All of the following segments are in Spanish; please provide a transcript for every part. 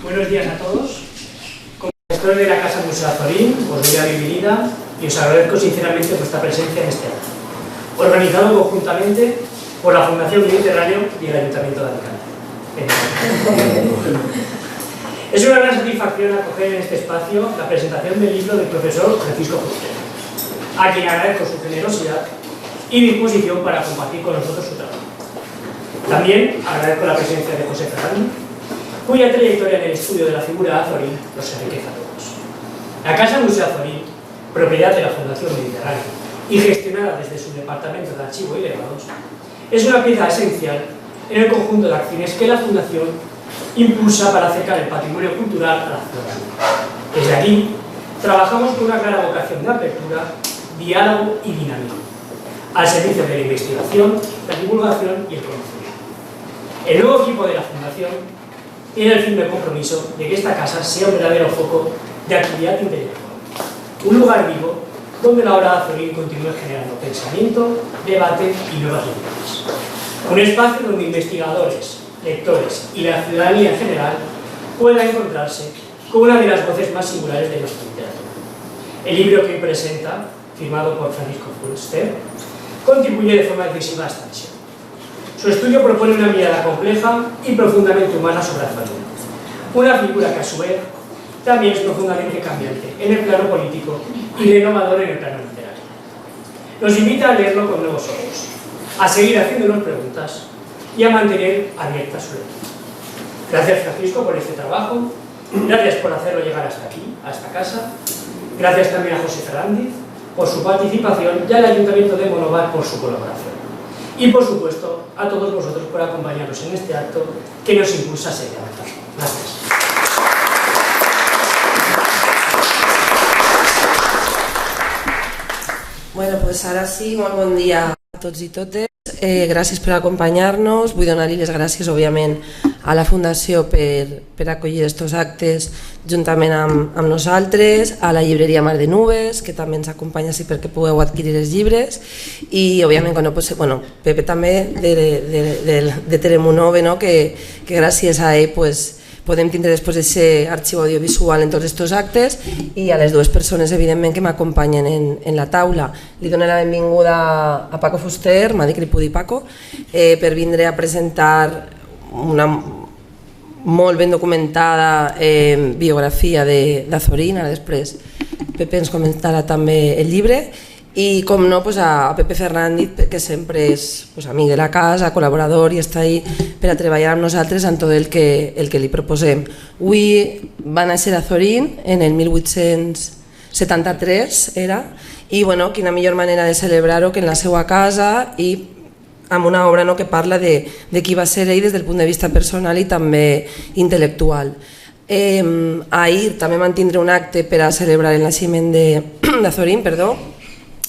Buenos días a todos. Como director de la Casa Museo Azorín, os doy la bienvenida y os agradezco sinceramente vuestra presencia en este acto, organizado conjuntamente por la Fundación Mediterráneo y el Ayuntamiento de Alicante. Es una gran satisfacción acoger en este espacio la presentación del libro del profesor Francisco Fuster, a quien agradezco su generosidad y disposición para compartir con nosotros su trabajo. También agradezco la presencia de José Fernández, cuya trayectoria en el estudio de la figura de Azorín nos enriquece a todos. La Casa Museo Azorín, propiedad de la Fundación Mediterráneo y gestionada desde su departamento de archivo y legados, es una pieza esencial en el conjunto de acciones que la Fundación impulsa para acercar el patrimonio cultural a la ciudadanía. Desde aquí, trabajamos con una clara vocación de apertura, diálogo y dinamismo, al servicio de la investigación, la divulgación y el conocimiento. El nuevo equipo de la Fundación tiene el firme compromiso de que esta casa sea un verdadero foco de actividad intelectual, un lugar vivo donde la obra de Azorín continúe generando pensamiento, debate y nuevas lecturas. Un espacio donde investigadores, lectores y la ciudadanía en general puedan encontrarse con una de las voces más singulares de nuestra literatura. El libro que hoy presenta, firmado por Francisco Fuster, contribuye de forma decisiva a esta misión. Su estudio propone una mirada compleja y profundamente humana sobre Azorín, una figura que a su vez también es profundamente cambiante en el plano político y renovador en el plano literario. Nos invita a leerlo con nuevos ojos, a seguir haciéndonos preguntas y a mantener abierta su lectura. Gracias, Francisco, por este trabajo, gracias por hacerlo llegar hasta aquí, a esta casa, gracias también a José Fernández por su participación y al Ayuntamiento de Monóvar por su colaboración. Y, por supuesto, a todos vosotros por acompañarnos en este acto que nos impulsa a seguir avanzando. Gracias. Bueno, pues ara sí, molt bon dia a tots i totes. Gràcies per acompanyar-nos. Vull donar-li les gràcies, òbviament, a la Fundació per acollir aquests actes juntament amb nosaltres, a la llibreria Mar de Nubes, que també ens acompanya així perquè pugueu adquirir els llibres, i, òbviament, que no pot ser, bueno, Pepe també, de Telemunove, no? que gràcies a ell pues, podem tindre després aquest arxiu audiovisual en tots aquests actes, i a les dues persones, evidentment, que m'acompanyen en la taula. Li dono la benvinguda a Paco Fuster, m'ha dit que li pugui dir Paco, per vindre a presentar una molt ben documentada biografia d'Azorín. Ara després Pepe ens comentarà també el llibre. I, com no, a Pepe Fernández, que sempre és amic de la casa, col·laborador, i està ahí per a treballar amb nosaltres en tot el que li proposem. Avui va néixer Azorín en el 1873, i quina millor manera de celebrar-ho que en la seva casa i amb una obra que parla de qui va ser ell des del punt de vista personal i també intel·lectual. Ahir també vam tindre un acte per a celebrar el naixement d'Azorín,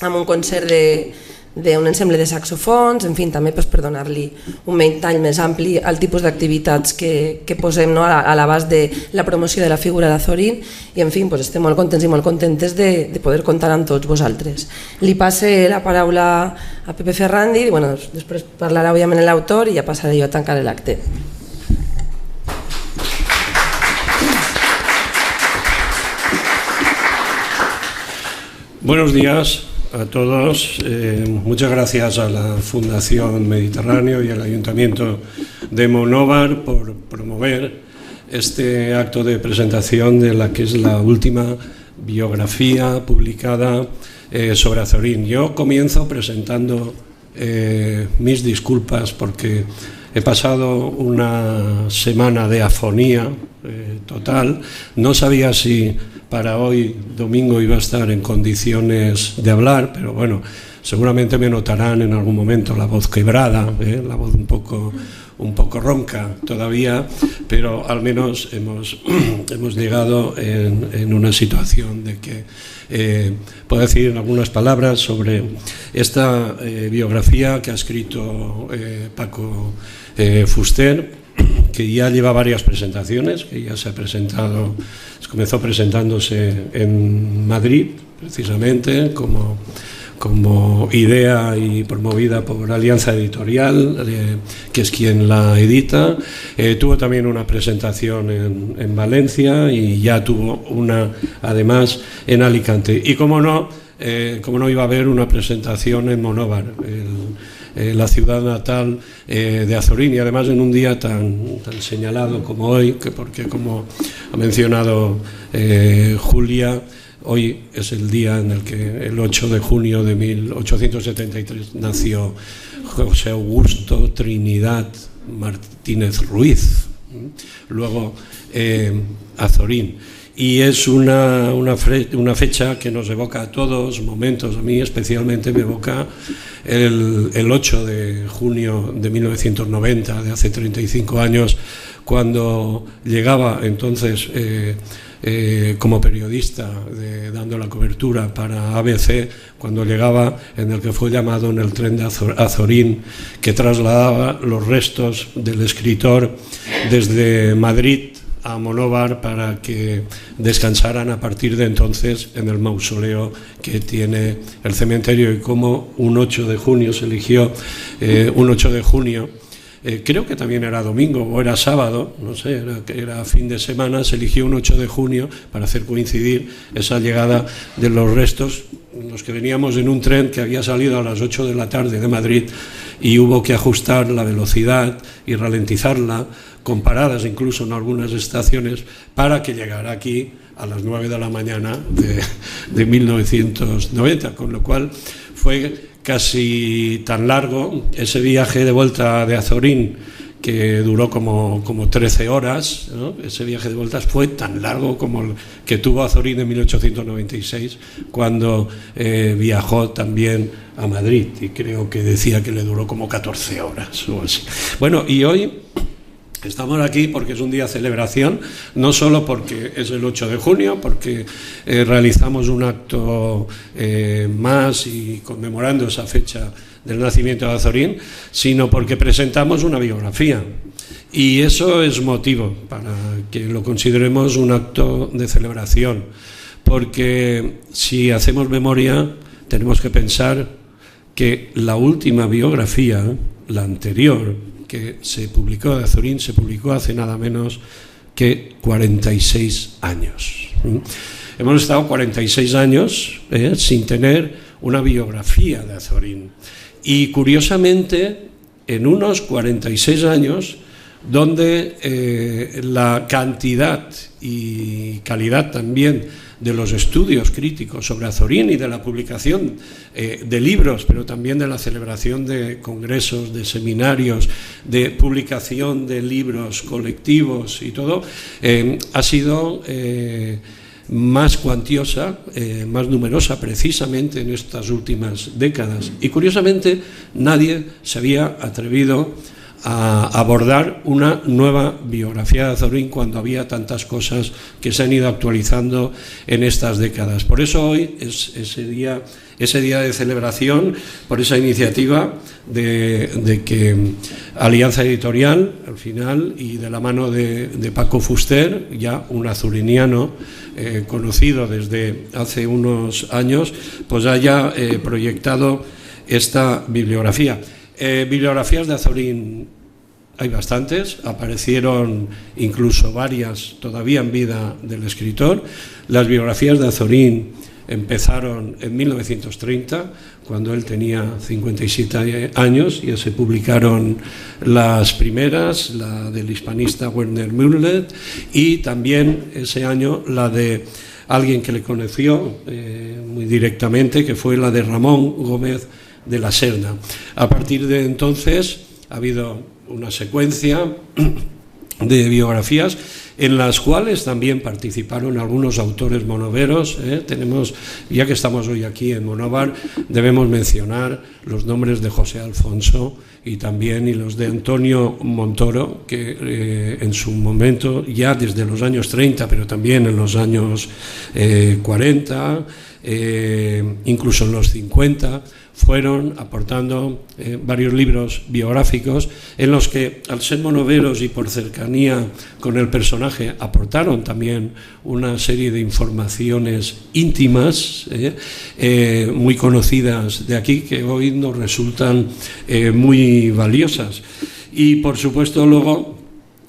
amb un concert d'un ensemble de saxofons, en fi, també per donar-li un ventall més ampli al tipus d'activitats que posem a l'abast de la promoció de la figura d'Azorín, i en fi, estem molt contents i molt contentes de poder comptar amb tots vosaltres. Li passe la paraula a Pepe Fernández, i després parlarà òbviament l'autor i ja passaré jo a tancar l'acte. Buenos días a todos. Muchas gracias a la Fundación Mediterráneo y al Ayuntamiento de Monóvar por promover este acto de presentación de la que es la última biografía publicada sobre Azorín. Yo comienzo presentando mis disculpas porque he pasado una semana de afonía total. No sabía si para hoy, domingo, iba a estar en condiciones de hablar, pero bueno, seguramente me notarán en algún momento la voz quebrada, la voz un poco ronca todavía, pero al menos hemos llegado en una situación de que puedo decir en algunas palabras sobre esta biografía que ha escrito Paco Fuster, que ya lleva varias presentaciones, que ya se comenzó presentándose en Madrid, precisamente, como como idea y promovida por Alianza Editorial, que es quien la edita. Tuvo también una presentación en Valencia y ya tuvo una, además, en Alicante. Y como no iba a haber una presentación en Monóvar, la ciudad natal de Azorín, y además en un día tan señalado como hoy, porque como ha mencionado Julia, hoy es el día en el que, el 8 de junio de 1873, nació José Augusto Trinidad Martínez Ruiz, luego Azorín. Y es una fecha que nos evoca a todos momentos. A mí especialmente me evoca el 8 de junio de 1990, de hace 35 años, cuando llegaba entonces como periodista dando la cobertura para ABC, cuando llegaba en el que fue llamado en el tren de Azorín, que trasladaba los restos del escritor desde Madrid a Monóvar para que descansaran a partir de entonces en el mausoleo que tiene el cementerio. Y como un 8 de junio se eligió, un 8 de junio, creo que también era domingo o era sábado, no sé, era fin de semana, se eligió un 8 de junio para hacer coincidir esa llegada de los restos, los que veníamos en un tren que había salido a las 8 de la tarde de Madrid y hubo que ajustar la velocidad y ralentizarla, con paradas incluso en algunas estaciones, para que llegara aquí a las 9 de la mañana de 1990, con lo cual fue casi tan largo ese viaje de vuelta de Azorín, que duró como 13 horas, ¿no? Ese viaje de vueltas fue tan largo como el que tuvo Azorín en 1896, cuando viajó también a Madrid, y creo que decía que le duró como 14 horas o así. Bueno, y hoy estamos aquí porque es un día de celebración, no solo porque es el 8 de junio, porque realizamos un acto más y conmemorando esa fecha del nacimiento de Azorín, sino porque presentamos una biografía. Y eso es motivo para que lo consideremos un acto de celebración, porque si hacemos memoria tenemos que pensar que la última biografía, la anterior, que se publicó de Azorín, se publicó hace nada menos que 46 años. Hemos estado 46 años sin tener una biografía de Azorín. Y curiosamente, en unos 46 años, donde la cantidad y calidad también de los estudios críticos sobre Azorín y de la publicación de libros, pero también de la celebración de congresos, de seminarios, de publicación de libros colectivos y todo, ha sido más cuantiosa, más numerosa precisamente en estas últimas décadas. Y curiosamente nadie se había atrevido a abordar una nueva biografía de Azorín cuando había tantas cosas que se han ido actualizando en estas décadas. Por eso hoy es ese día de celebración, por esa iniciativa de que Alianza Editorial, al final, y de la mano de Paco Fuster, ya un azuriniano conocido desde hace unos años, pues haya proyectado esta bibliografía. Bibliografías de Azorín hay bastantes, aparecieron incluso varias todavía en vida del escritor. Las biografías de Azorín empezaron en 1930, cuando él tenía 57 años, y se publicaron las primeras, la del hispanista Werner Müller, y también ese año la de alguien que le conoció muy directamente, que fue la de Ramón Gómez de la Serna. A partir de entonces ha habido una secuencia de biografías en las cuales también participaron algunos autores monoveros. Tenemos, ya que estamos hoy aquí en Monóvar, debemos mencionar los nombres de José Alfonso y también y los de Antonio Montoro, que en su momento, ya desde los años 30, pero también en los años 40, incluso en los 50, fueron aportando varios libros biográficos en los que, al ser monoveros y por cercanía con el personaje, aportaron también una serie de informaciones íntimas, muy conocidas de aquí, que hoy nos resultan muy valiosas. Y, por supuesto, luego,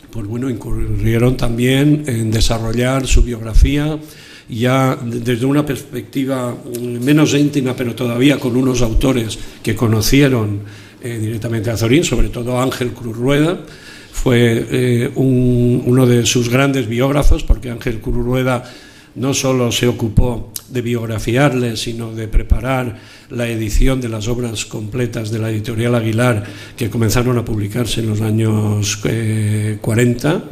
pues bueno, incurrieron también en desarrollar su biografía ya desde una perspectiva menos íntima, pero todavía con unos autores que conocieron directamente a Azorín, sobre todo Ángel Cruz Rueda. Fue uno de sus grandes biógrafos, porque Ángel Cruz Rueda no solo se ocupó de biografiarle, sino de preparar la edición de las obras completas de la editorial Aguilar, que comenzaron a publicarse en los años 40,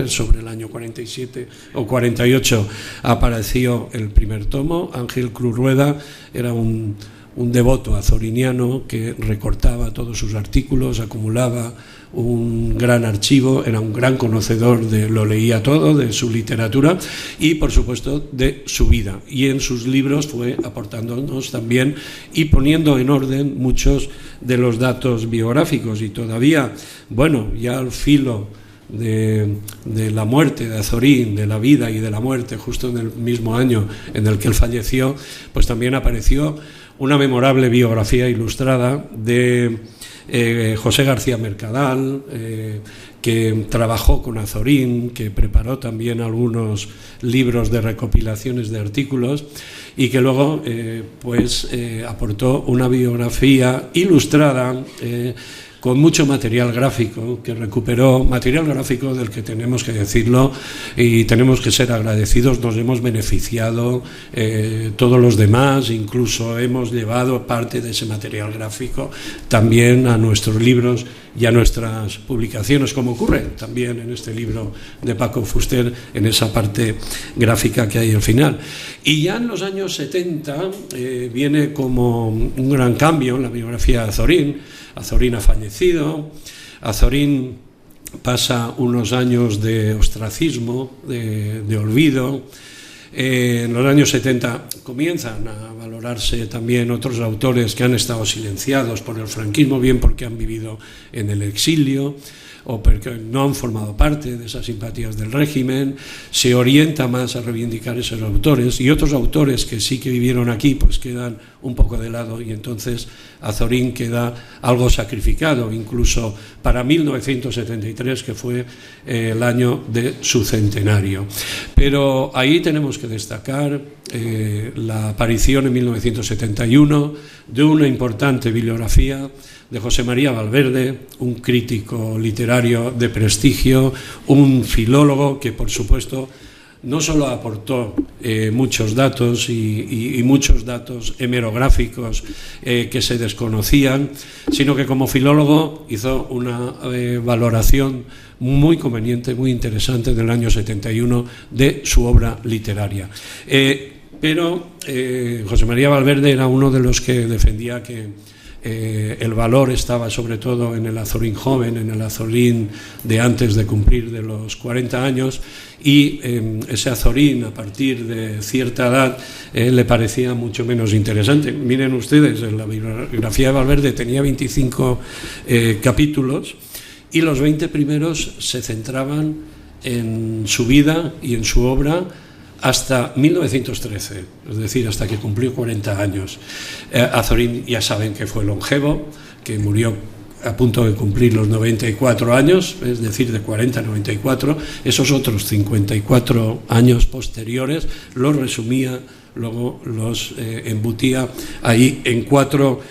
sobre el año 47 o 48 apareció el primer tomo. Ángel Cruz Rueda era un devoto azoriniano que recortaba todos sus artículos, acumulaba un gran archivo, era un gran conocedor lo leía todo, de su literatura y, por supuesto, de su vida. Y en sus libros fue aportándonos también y poniendo en orden muchos de los datos biográficos. Y todavía, bueno, ya al filo de la muerte de Azorín, de la vida y de la muerte, justo en el mismo año en el que él falleció, pues también apareció una memorable biografía ilustrada de José García Mercadal, que trabajó con Azorín, que preparó también algunos libros de recopilaciones de artículos y que luego aportó una biografía ilustrada con mucho material gráfico, que recuperó material gráfico del que tenemos que decirlo y tenemos que ser agradecidos. Nos hemos beneficiado todos los demás, incluso hemos llevado parte de ese material gráfico también a nuestros libros y a nuestras publicaciones, como ocurre también en este libro de Paco Fuster, en esa parte gráfica que hay al final. Y ya en los años 70 viene como un gran cambio en la biografía de Azorín. Azorín ha fallecido, Azorín pasa unos años de ostracismo, de olvido. En los años 70 comienzan a valorarse también otros autores que han estado silenciados por el franquismo, bien porque han vivido en el exilio o porque no han formado parte de esas simpatías del régimen. Se orienta más a reivindicar esos autores, y otros autores que sí que vivieron aquí pues quedan un poco de lado, y entonces Azorín queda algo sacrificado, incluso para 1973, que fue el año de su centenario. Pero ahí tenemos que destacar la aparición en 1971 de una importante bibliografía de José María Valverde, un crítico literario de prestigio, un filólogo que, por supuesto, no solo aportó muchos datos y muchos datos hemerográficos que se desconocían, sino que como filólogo hizo una valoración muy conveniente, muy interesante del año 71 de su obra literaria. Pero José María Valverde era uno de los que defendía que el valor estaba sobre todo en el Azorín joven, en el Azorín de antes de cumplir de los 40 años, y ese Azorín a partir de cierta edad le parecía mucho menos interesante. Miren ustedes, en la biografía de Valverde tenía 25 capítulos, y los 20 primeros se centraban en su vida y en su obra hasta 1913, es decir, hasta que cumplió 40 años. Azorín, ya saben que fue longevo, que murió a punto de cumplir los 94 años, es decir, de 40 a 94. Esos otros 54 años posteriores los resumía, luego los embutía ahí en 4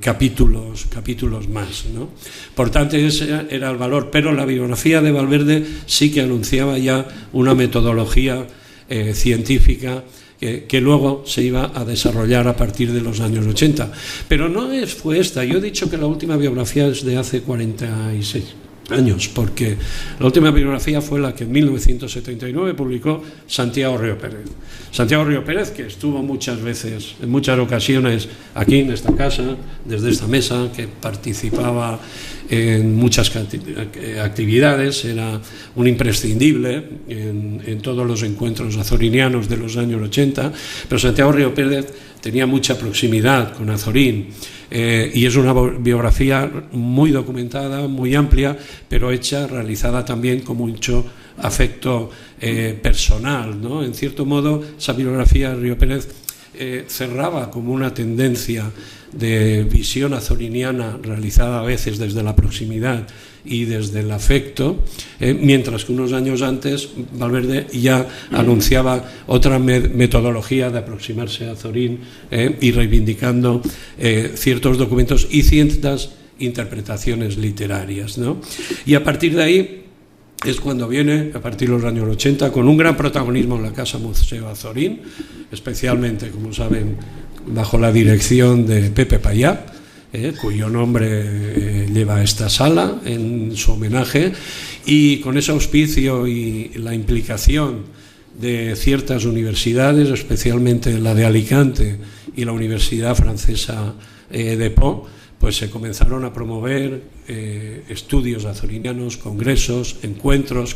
capítulos más, ¿no? Por tanto, ese era el valor, pero la biografía de Valverde sí que anunciaba ya una metodología científica que luego se iba a desarrollar a partir de los años 80. Pero no fue esta. Yo he dicho que la última biografía es de hace 46, años, porque la última bibliografía fue la que en 1979 publicó Santiago Río Pérez. Santiago Río Pérez, que estuvo muchas veces, en muchas ocasiones, aquí en esta casa, desde esta mesa, que participaba en muchas actividades, era un imprescindible en todos los encuentros azorinianos de los años 80, pero Santiago Río Pérez tenía mucha proximidad con Azorín, y es una biografía muy documentada, muy amplia, pero realizada también con mucho afecto personal, ¿no? En cierto modo, esa biografía de Río Pérez cerraba como una tendencia de visión azoriniana realizada a veces desde la proximidad y desde el afecto, mientras que unos años antes Valverde ya anunciaba otra metodología de aproximarse a Azorín, y reivindicando ciertos documentos y ciertas interpretaciones literarias, ¿no? Y a partir de ahí es cuando viene, a partir de los años 80, con un gran protagonismo en la Casa Museo Azorín, especialmente, como saben, bajo la dirección de Pepe Payá, cuyo nombre lleva esta sala en su homenaje, y con ese auspicio y la implicación de ciertas universidades, especialmente la de Alicante y la Universidad Francesa de Po, pues se comenzaron a promover estudios azorinianos, congresos, encuentros,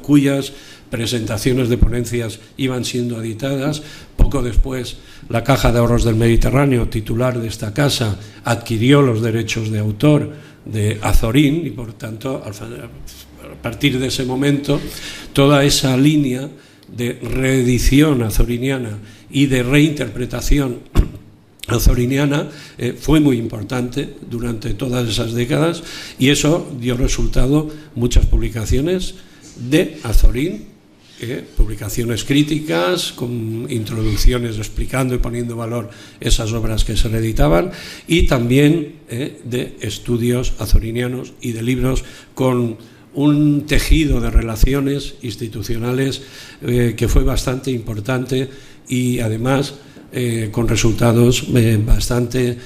cuyas presentaciones de ponencias iban siendo editadas. Poco después, la Caja de Ahorros del Mediterráneo, titular de esta casa, adquirió los derechos de autor de Azorín, y por tanto, a partir de ese momento, toda esa línea de reedición azoriniana y de reinterpretación azoriniana fue muy importante durante todas esas décadas, y eso dio resultado muchas publicaciones de Azorín, publicaciones críticas con introducciones explicando y poniendo valor esas obras que se reeditaban, y también de estudios azorinianos y de libros con un tejido de relaciones institucionales que fue bastante importante, y además con resultados bastante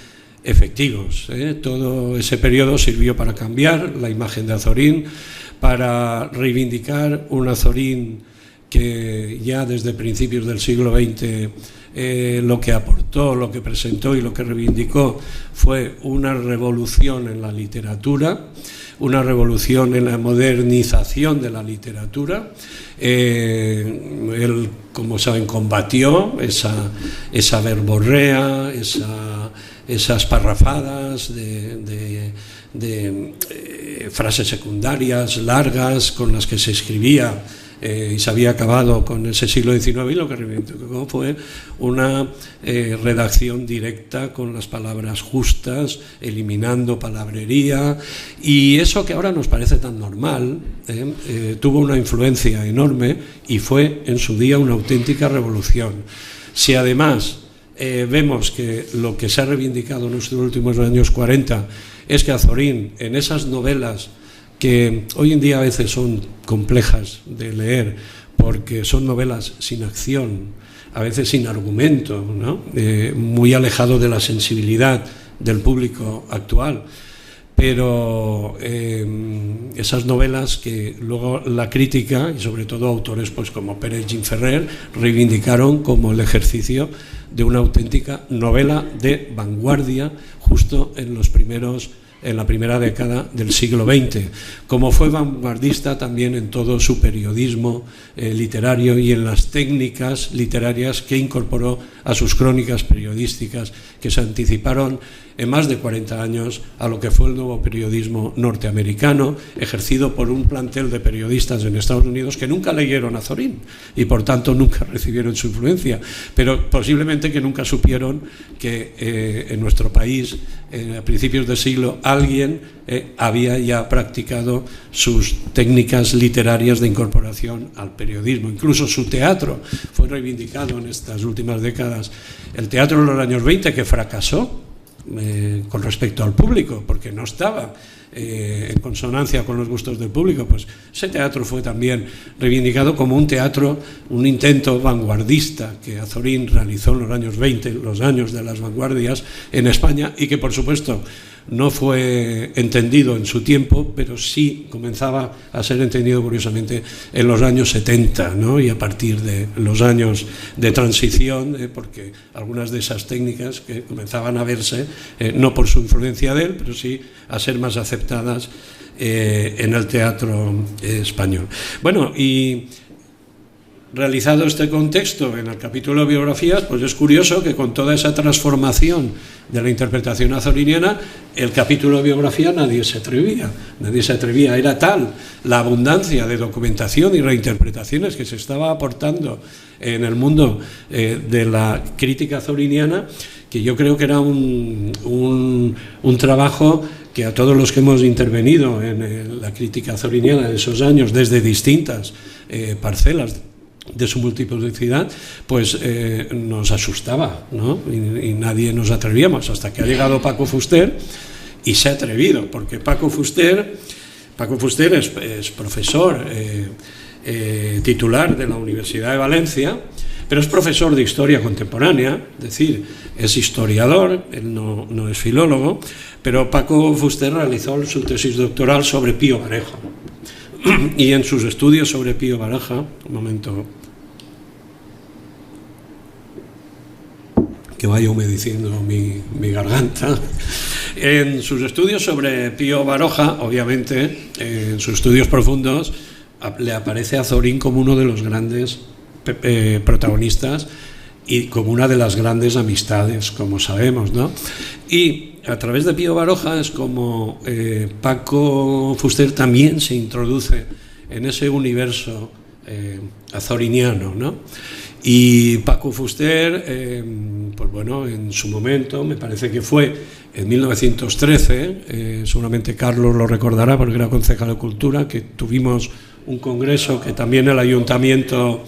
efectivos. Todo ese periodo sirvió para cambiar la imagen de Azorín, para reivindicar un Azorín que ya desde principios del siglo XX lo que aportó, lo que presentó y lo que reivindicó fue una revolución en la literatura, una revolución en la modernización de la literatura. Él, como saben, combatió esa verborrea, esas parrafadas de frases secundarias largas con las que se escribía, y se había acabado con ese siglo XIX, y lo que reivindicó fue una redacción directa con las palabras justas, eliminando palabrería, y eso que ahora nos parece tan normal tuvo una influencia enorme y fue en su día una auténtica revolución. Si además vemos que lo que se ha reivindicado en los últimos años 40 es que Azorín, en esas novelas que hoy en día a veces son complejas de leer porque son novelas sin acción, a veces sin argumento, ¿no? Muy alejado de la sensibilidad del público actual, pero esas novelas que luego la crítica y sobre todo autores pues como Pérez Gimferrer reivindicaron como el ejercicio de una auténtica novela de vanguardia justo en la primera década del siglo XX, como fue vanguardista también en todo su periodismo literario y en las técnicas literarias que incorporó a sus crónicas periodísticas, que se anticiparon en más de 40 años a lo que fue el nuevo periodismo norteamericano, ejercido por un plantel de periodistas en Estados Unidos que nunca leyeron a Azorín y por tanto nunca recibieron su influencia, pero posiblemente que nunca supieron que en nuestro país, a principios del siglo, alguien había ya practicado sus técnicas literarias de incorporación al periodismo. Incluso su teatro fue reivindicado en estas últimas décadas. El teatro de los años 20, que fracasó con respecto al público, porque no estaba en consonancia con los gustos del público, pues ese teatro fue también reivindicado como un teatro, un intento vanguardista que Azorín realizó en los años 20, los años de las vanguardias en España, y que por supuesto no fue entendido en su tiempo, pero sí comenzaba a ser entendido, curiosamente, en los años 70, ¿no? Y a partir de los años de transición, porque algunas de esas técnicas que comenzaban a verse, no por su influencia de él, pero sí a ser más aceptadas en el teatro español. Bueno, y realizado este contexto en el capítulo de biografías, pues es curioso que con toda esa transformación de la interpretación azoriniana, el capítulo de biografía nadie se atrevía, era tal la abundancia de documentación y reinterpretaciones que se estaba aportando en el mundo de la crítica azoriniana, que yo creo que era un trabajo que a todos los que hemos intervenido en la crítica azoriniana de esos años, desde distintas parcelas de su multiplicidad, pues nos asustaba, ¿no? Y nadie nos atrevíamos, hasta que ha llegado Paco Fuster y se ha atrevido, porque Paco Fuster es profesor titular de la Universidad de Valencia, pero es profesor de historia contemporánea, es decir, es historiador, él no es filólogo, pero Paco Fuster realizó su tesis doctoral sobre Pío Baroja. Y en sus estudios sobre Pío Baroja, un momento que vaya humedeciendo mi garganta, en sus estudios sobre Pío Baroja, obviamente, en sus estudios profundos, le aparece a Azorín como uno de los grandes protagonistas y como una de las grandes amistades, como sabemos, ¿no? Y a través de Pío Baroja es como Paco Fuster también se introduce en ese universo azoriniano, ¿no? Y Paco Fuster, pues bueno, en su momento, me parece que fue en 1913, seguramente Carlos lo recordará porque era concejal de Cultura, que tuvimos un congreso que también el ayuntamiento...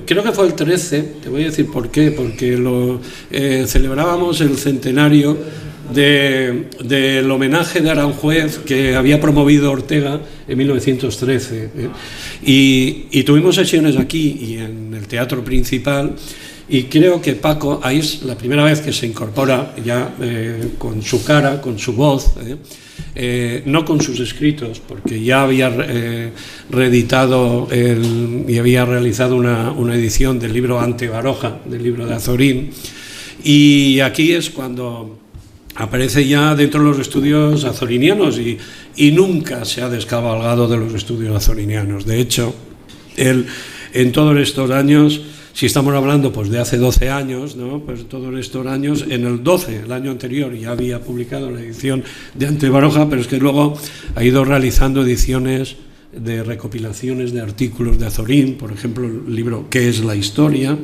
Creo que fue el 13, te voy a decir por qué, porque celebrábamos el centenario del homenaje de Aranjuez que había promovido Ortega en 1913. Y tuvimos sesiones aquí y en el teatro principal, y creo que Paco, ahí es la primera vez que se incorpora ya con su cara, con su voz, no con sus escritos, porque ya había reeditado y había realizado una edición del libro Ante Baroja, del libro de Azorín, y aquí es cuando aparece ya dentro de los estudios azorinianos y nunca se ha descabalgado de los estudios azorinianos. De hecho, él en todos estos años, si estamos hablando pues de hace 12 años, ¿no? Pues todos estos años, en el 12, el año anterior, ya había publicado la edición de Ante Baroja, pero es que luego ha ido realizando ediciones de recopilaciones de artículos de Azorín, por ejemplo, el libro ¿Qué es la historia?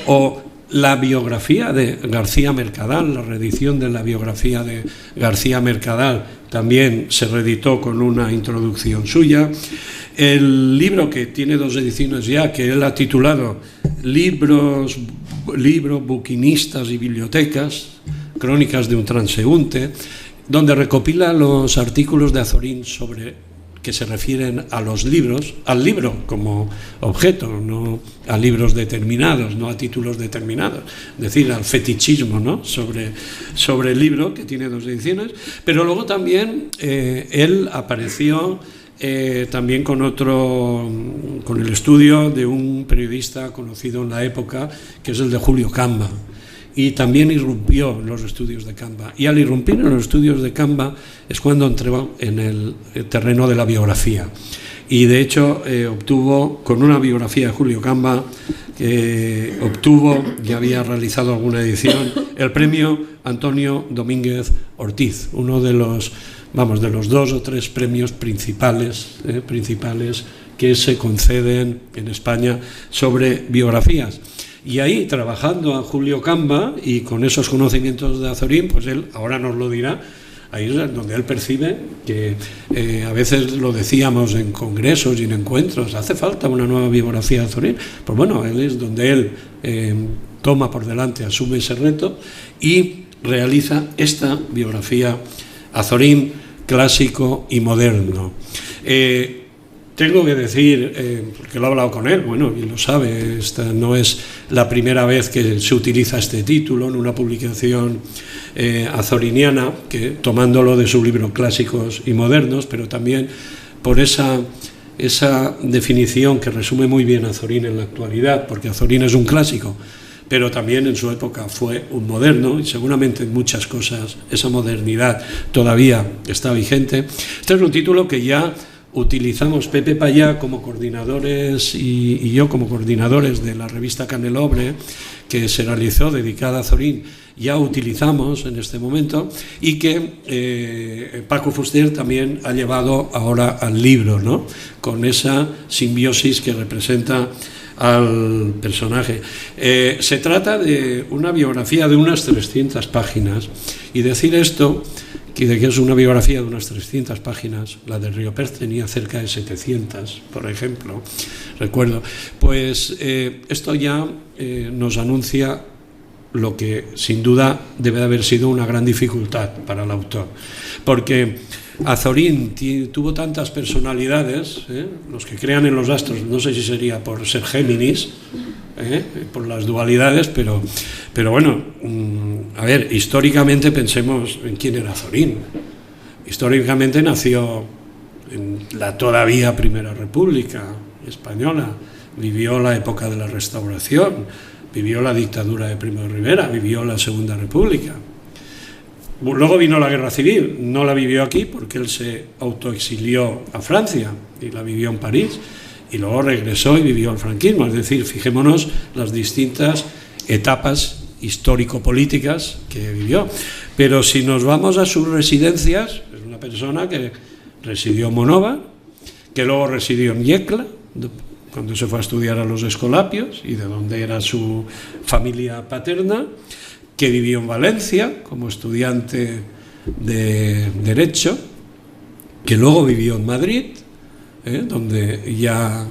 O la biografía de García Mercadal, la reedición de la biografía de García Mercadal también se reeditó con una introducción suya. El libro, que tiene 2 ediciones ya, que él ha titulado Libros, buquinistas y bibliotecas, crónicas de un transeúnte, donde recopila los artículos de Azorín que se refieren a los libros, al libro como objeto, no a libros determinados, no a títulos determinados, es decir, al fetichismo, ¿no? sobre el libro, que tiene 2 ediciones, pero luego también él apareció también con el estudio de un periodista conocido en la época, que es el de Julio Camba, y también irrumpió en los estudios de Camba. Y al irrumpir en los estudios de Camba es cuando entró en el terreno de la biografía. Y de hecho obtuvo, con una biografía de Julio Camba, ya había realizado alguna edición, el premio Antonio Domínguez Ortiz, uno de los 2 o 3 premios principales que se conceden en España sobre biografías. Y ahí, trabajando a Julio Camba y con esos conocimientos de Azorín, pues él ahora nos lo dirá, ahí es donde él percibe que a veces lo decíamos en congresos y en encuentros, hace falta una nueva biografía de Azorín. Pues bueno, él es donde él toma por delante, asume ese reto y realiza esta biografía Azorín clásico y moderno. tengo que decir, porque lo he hablado con él, bueno, y lo sabe, esta no es la primera vez que se utiliza este título en una publicación azoriniana, que, tomándolo de su libro Clásicos y Modernos, pero también por esa definición que resume muy bien a Azorín en la actualidad, porque Azorín es un clásico, pero también en su época fue un moderno, y seguramente en muchas cosas esa modernidad todavía está vigente. Este es un título que ya utilizamos Pepe Payá como coordinadores y yo como coordinadores de la revista Canelobre, que se realizó dedicada a Azorín, ya utilizamos en este momento, y que Paco Fuster también ha llevado ahora al libro, ¿no? Con esa simbiosis que representa al personaje. Se trata de una biografía de unas 300 páginas, y decir esto, de que es una biografía de unas 300 páginas, la de Riopers tenía cerca de 700, por ejemplo, recuerdo, pues esto ya nos anuncia lo que sin duda debe haber sido una gran dificultad para el autor, porque Azorín tuvo tantas personalidades, los que crean en los astros, no sé si sería por ser Géminis, por las dualidades, pero bueno, a ver, históricamente pensemos en quién era Azorín. Históricamente nació en la todavía Primera República Española, vivió la época de la Restauración, vivió la dictadura de Primo de Rivera, vivió la Segunda República. Luego vino la Guerra Civil, no la vivió aquí porque él se autoexilió a Francia y la vivió en París, y luego regresó y vivió el franquismo. Es decir, fijémonos las distintas etapas histórico-políticas que vivió. Pero si nos vamos a sus residencias, es una persona que residió en Monóvar, que luego residió en Yecla, cuando se fue a estudiar a los Escolapios, y de donde era su familia paterna, que vivió en Valencia como estudiante de Derecho, que luego vivió en Madrid, donde ya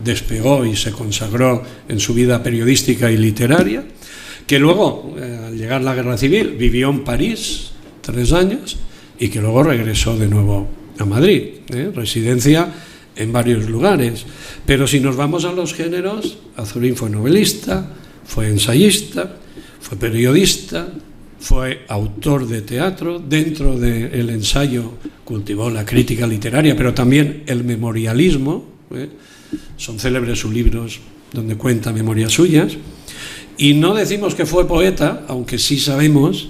despegó y se consagró en su vida periodística y literaria, que luego, al llegar la Guerra Civil, vivió en París 3 años, y que luego regresó de nuevo a Madrid, residencia en varios lugares. Pero si nos vamos a los géneros, Azorín fue novelista, fue ensayista, fue periodista, fue autor de teatro. Dentro del ensayo cultivó la crítica literaria, pero también el memorialismo. Son célebres sus libros donde cuenta memorias suyas. Y no decimos que fue poeta, aunque sí sabemos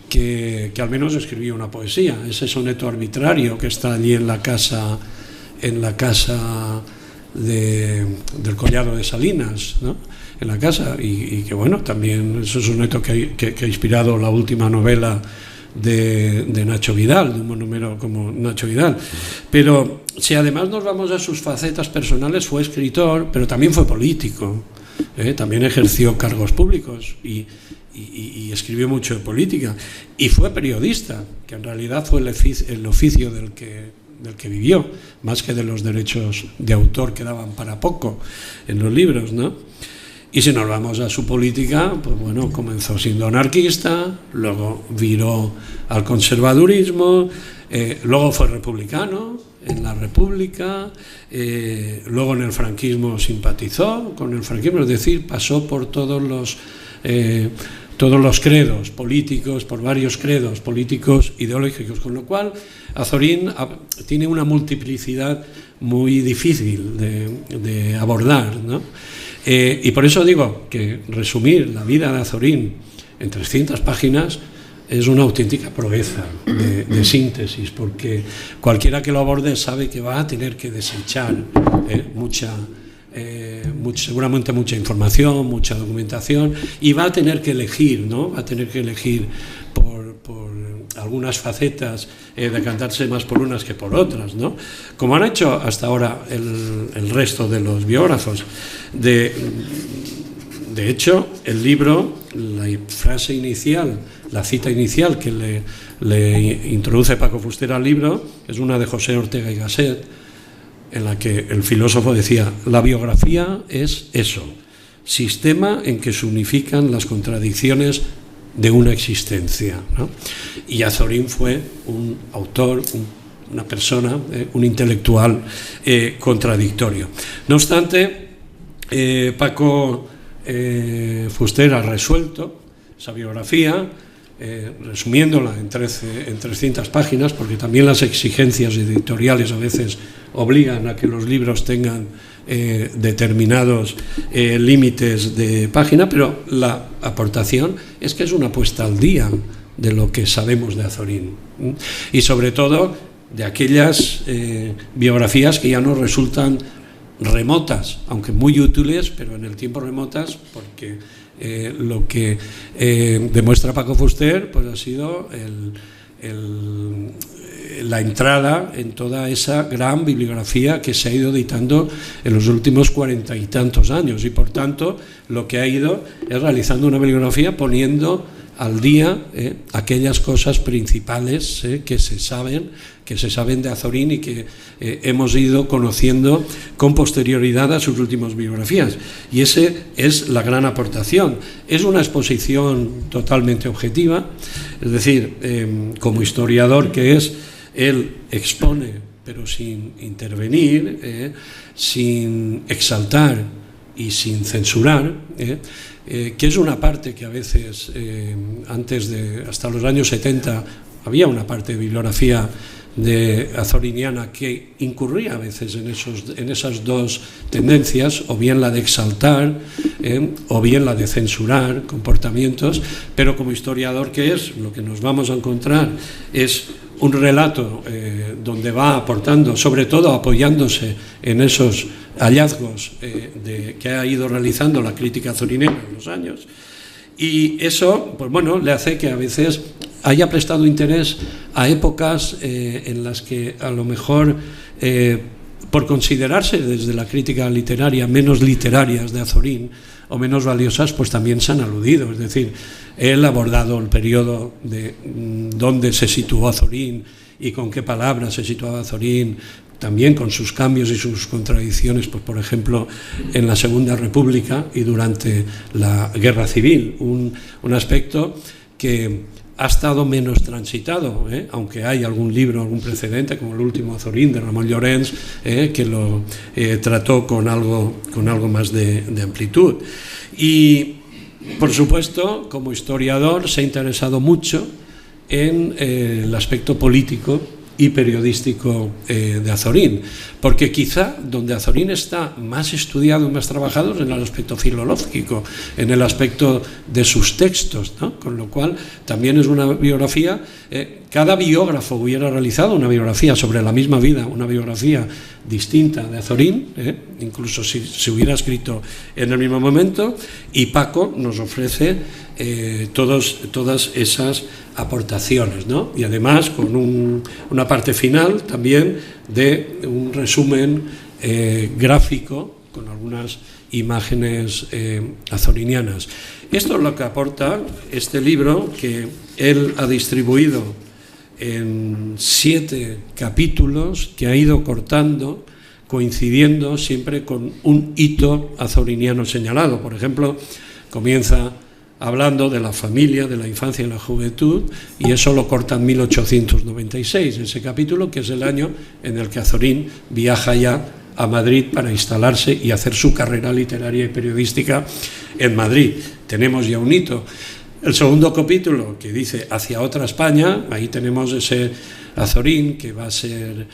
que al menos escribió una poesía. Ese soneto arbitrario que está allí en la casa del Collado de Salinas, ¿no? En la casa, y que bueno, también es un soneto que ha inspirado la última novela de Nacho Vidal, de un monumento como Nacho Vidal. Pero si además nos vamos a sus facetas personales, fue escritor, pero también fue político, también ejerció cargos públicos y escribió mucho de política, y fue periodista, que en realidad fue el oficio del que vivió, más que de los derechos de autor que daban para poco en los libros, ¿no? Y si nos vamos a su política, pues bueno, comenzó siendo anarquista, luego viró al conservadurismo, luego fue republicano en la República, luego en el franquismo simpatizó con el franquismo, es decir, pasó por todos los credos políticos, por varios credos políticos ideológicos, con lo cual Azorín tiene una multiplicidad muy difícil de abordar, ¿no? Y por eso digo que resumir la vida de Azorín en 300 páginas es una auténtica proeza de síntesis, porque cualquiera que lo aborde sabe que va a tener que desechar seguramente mucha información, mucha documentación, y va a tener que elegir, ¿no? Va a tener que elegir por algunas facetas, decantarse más por unas que por otras, ¿no? Como han hecho hasta ahora el resto de los biógrafos. De hecho, el libro, la frase inicial, la cita inicial que le introduce Paco Fuster al libro, es una de José Ortega y Gasset, en la que el filósofo decía: la biografía es eso, sistema en que se unifican las contradicciones de una existencia, ¿no? Y Azorín fue un autor, un una persona, un intelectual contradictorio. No obstante, Paco Fuster ha resuelto esa biografía, resumiéndola en 300 páginas, porque también las exigencias editoriales a veces obligan a que los libros tengan determinados límites de página, pero la aportación es que es una puesta al día de lo que sabemos de Azorín, y sobre todo de aquellas biografías que ya nos resultan remotas, aunque muy útiles, pero en el tiempo remotas, porque lo que demuestra Paco Fuster pues ha sido la entrada en toda esa gran bibliografía que se ha ido editando en los últimos 40 y tantos años, y por tanto lo que ha ido es realizando una bibliografía poniendo al día aquellas cosas principales que se saben de Azorín y que hemos ido conociendo con posterioridad a sus últimas biografías. Y esa es la gran aportación. Es una exposición totalmente objetiva, es decir, como historiador que es, él expone, pero sin intervenir, sin exaltar y sin censurar, que es una parte que a veces, hasta los años 70, había una parte de bibliografía azoriniana que incurría a veces en esas dos tendencias, o bien la de exaltar, o bien la de censurar comportamientos, pero como historiador que es, lo que nos vamos a encontrar es un relato donde va aportando, sobre todo apoyándose en esos hallazgos que ha ido realizando la crítica azorinera en los años, y eso, pues bueno, le hace que a veces haya prestado interés a épocas en las que a lo mejor, por considerarse desde la crítica literaria menos literarias de Azorín o menos valiosas, pues también se han aludido. Es decir, él ha abordado el periodo de dónde se situó Azorín y con qué palabras se situaba Azorín, también con sus cambios y sus contradicciones, pues por ejemplo en la Segunda República y durante la Guerra Civil, un aspecto que ha estado menos transitado, aunque hay algún libro, algún precedente, como El último Azorín de Ramón Llorens, que lo trató con algo más de amplitud. Y por supuesto, como historiador, se ha interesado mucho en el aspecto político y periodístico de Azorín, porque quizá donde Azorín está más estudiado y más trabajado es en el aspecto filológico, en el aspecto de sus textos, ¿no? Con lo cual también es una biografía, cada biógrafo hubiera realizado una biografía sobre la misma vida, una biografía distinta de Azorín, incluso si se hubiera escrito en el mismo momento, y Paco nos ofrece todas esas aportaciones, ¿no? Y además con una parte final también de un resumen gráfico con algunas imágenes azorinianas. Esto es lo que aporta este libro, que él ha distribuido en 7 capítulos que ha ido cortando, coincidiendo siempre con un hito azoriniano señalado. Por ejemplo, comienza hablando de la familia, de la infancia y la juventud, y eso lo corta en 1896, ese capítulo, que es el año en el que Azorín viaja ya a Madrid para instalarse y hacer su carrera literaria y periodística en Madrid. Tenemos ya un hito. El segundo capítulo, que dice Hacia otra España, ahí tenemos ese Azorín que va a ser...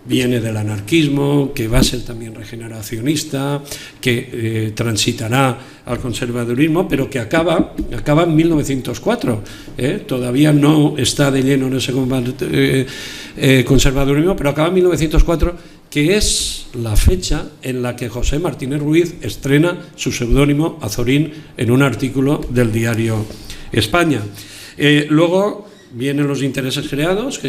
viene del anarquismo, que va a ser también regeneracionista, que transitará al conservadurismo, pero que acaba en 1904. Todavía no está de lleno en ese conservadurismo, pero acaba en 1904, que es la fecha en la que José Martínez Ruiz estrena su seudónimo Azorín en un artículo del diario España. Luego vienen los intereses creados,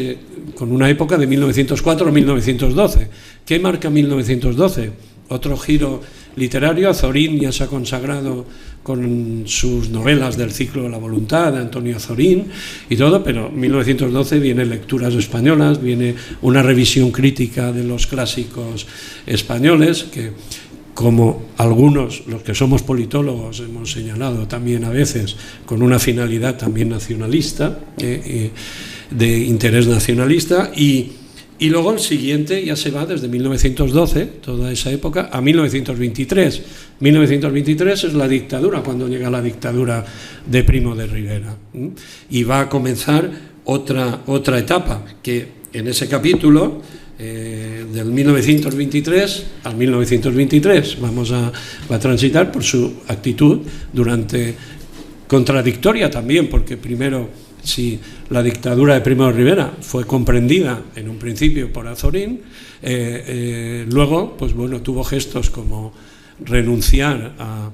con una época de 1904 a 1912. ¿Qué marca 1912? Otro giro literario. Azorín ya se ha consagrado con sus novelas del ciclo de la voluntad de Antonio Azorín y todo, pero en 1912 vienen lecturas españolas, viene una revisión crítica de los clásicos españoles, que, como algunos, los que somos politólogos, hemos señalado también a veces, con una finalidad también nacionalista, interés nacionalista, y luego el siguiente ya se va desde 1912, toda esa época, a 1923. 1923 es la dictadura, cuando llega la dictadura de Primo de Rivera, y va a comenzar otra etapa, que en ese capítulo, del 1923 al 1923, va a transitar por su actitud contradictoria también, porque primero, si la dictadura de Primo de Rivera fue comprendida en un principio por Azorín, luego pues bueno, tuvo gestos como renunciar a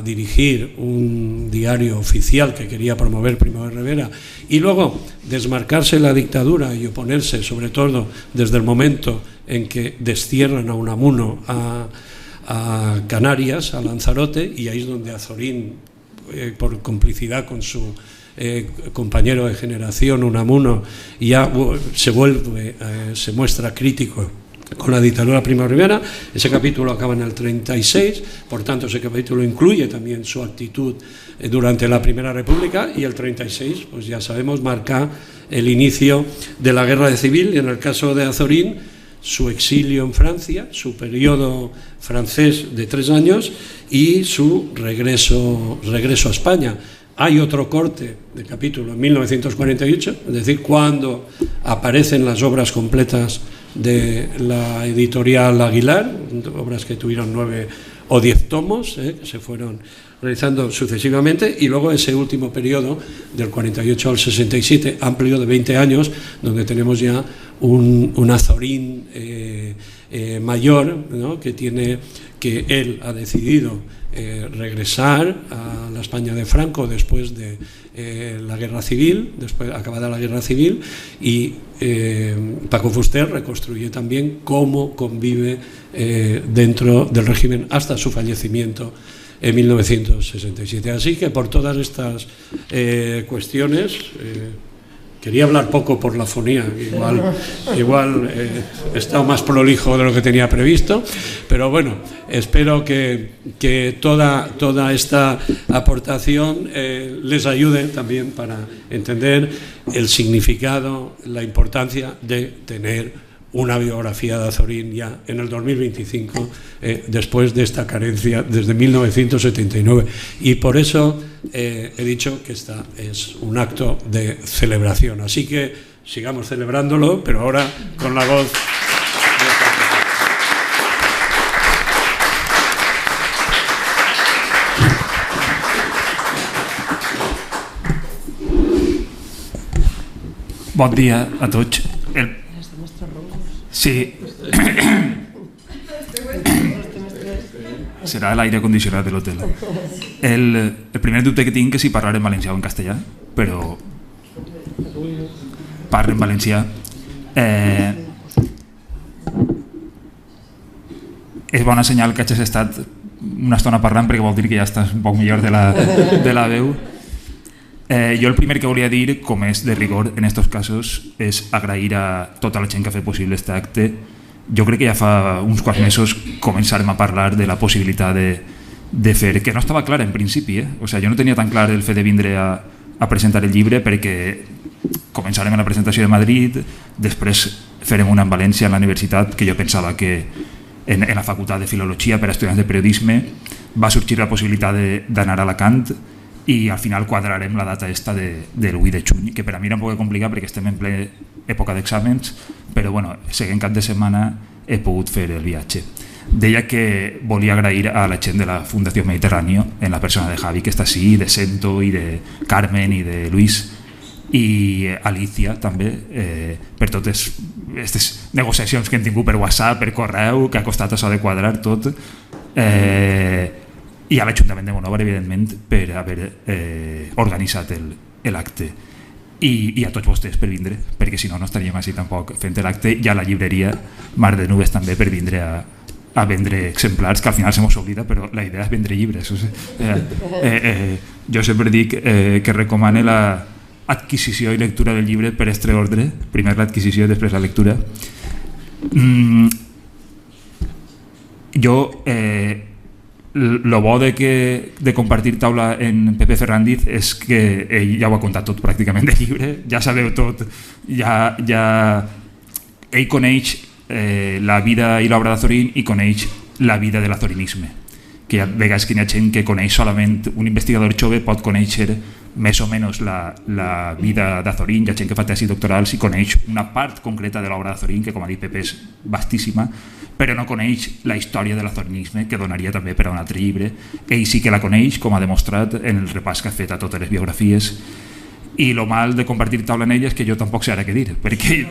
dirigir un diario oficial que quería promover Primo de Rivera, y luego desmarcarse de la dictadura y oponerse, sobre todo desde el momento en que destierran a Unamuno a Canarias, a Lanzarote, y ahí es donde Azorín, por complicidad con su compañero de generación Unamuno, ya se muestra crítico con la dictadura de Primo de Rivera. Ese capítulo acaba en el 36, por tanto ese capítulo incluye también su actitud durante la Primera República, y el 36, pues ya sabemos, marca el inicio de la Guerra Civil, y en el caso de Azorín, su exilio en Francia, su periodo francés de 3 años y su regreso a España. Hay otro corte de capítulo en 1948, es decir, cuando aparecen las obras completas de la editorial Aguilar, obras que tuvieron 9 o 10 tomos, que se fueron realizando sucesivamente, y luego ese último periodo del 48 al 67, amplio de 20 años, donde tenemos ya un Azorín mayor, ¿no?, que él ha decidido regresar a la España de Franco después de la Guerra Civil, acabada la Guerra Civil, y Paco Fuster reconstruye también cómo convive dentro del régimen hasta su fallecimiento en 1967. Así que por todas estas cuestiones, quería hablar poco por la fonía, igual he estado más prolijo de lo que tenía previsto, pero bueno, espero que toda esta aportación les ayude también para entender el significado, la importancia de tener una biografía de Azorín ya en el 2025, después de esta carencia desde 1979. Y por eso he dicho que esta es un acto de celebración. Así que sigamos celebrándolo, pero ahora con la voz. Bon dia a tots. Sí. Serà l'aire condicionat de l'hotel. El primer dubte que tinc és si parlar en valencià o en castellà, però parlo en valencià. És bona senyal que hagis estat una estona parlant, perquè vol dir que ja estàs un poc millor de la veu. Jo el primer que volia dir, com és de rigor en aquests casos, és agrair a tota la gent que ha fet possible aquest acte. Jo crec que ja fa uns quants mesos començarem a parlar de la possibilitat de fer, que no estava clar en principi, o sigui, jo no tenia tan clar el fet de vindre a presentar el llibre, perquè començarem en la presentació de Madrid, després farem una en València, en la universitat, que jo pensava que en la facultat de Filologia per a estudiants de periodisme va sorgir la possibilitat d'anar a Alacant, i al final quadrarem la data esta del 8 de juny, que per a mi era un poc complicat perquè estem en ple època d'exàmens, però bueno, seguint cap de setmana he pogut fer el viatge. Deia que volia agrair a la gent de la Fundació Mediterráneo, en la persona de Javi, que està així, de Sento i de Carmen i de Luis, i Alicia també, per totes aquestes negociacions que hem tingut per WhatsApp, per correu, que ha costat això de quadrar tot, i a l'Ajuntament de Monòvar, evidentment, per haver organitzat l'acte. I a tots vostès per vindre, perquè si no, no estaríem així tampoc fent l'acte, i a la llibreria Mar de Nubes també per vindre a vendre exemplars, que al final se mos oblida, però la idea és vendre llibres. Jo sempre dic que recomane l'adquisició i lectura del llibre per este ordre, primer l'adquisició i després la lectura. Jo lo bo de compartir taula en Pepe Ferrandiz és que ell ja ho ha contat tot pràcticament del llibre, ja sabeu tot, ell coneix la vida i l'obra d'Azorín i coneix la vida de l'azorinisme, que hi ha vegades que hi ha gent que coneix solament, un investigador jove pot conèixer més o menys la vida d'Azorín, hi ha gent que fa tesis doctorals i coneix una part concreta de l'obra d'Azorín, que com ha dit Pepe és vastíssima, però no coneix la història de l'azorinisme, que donaria també per a un altre llibre. Ell sí que la coneix, com ha demostrat en el repàs que ha fet a totes les biografies, i el mal de compartir taula en ella és que jo tampoc sé ara què dir, perquè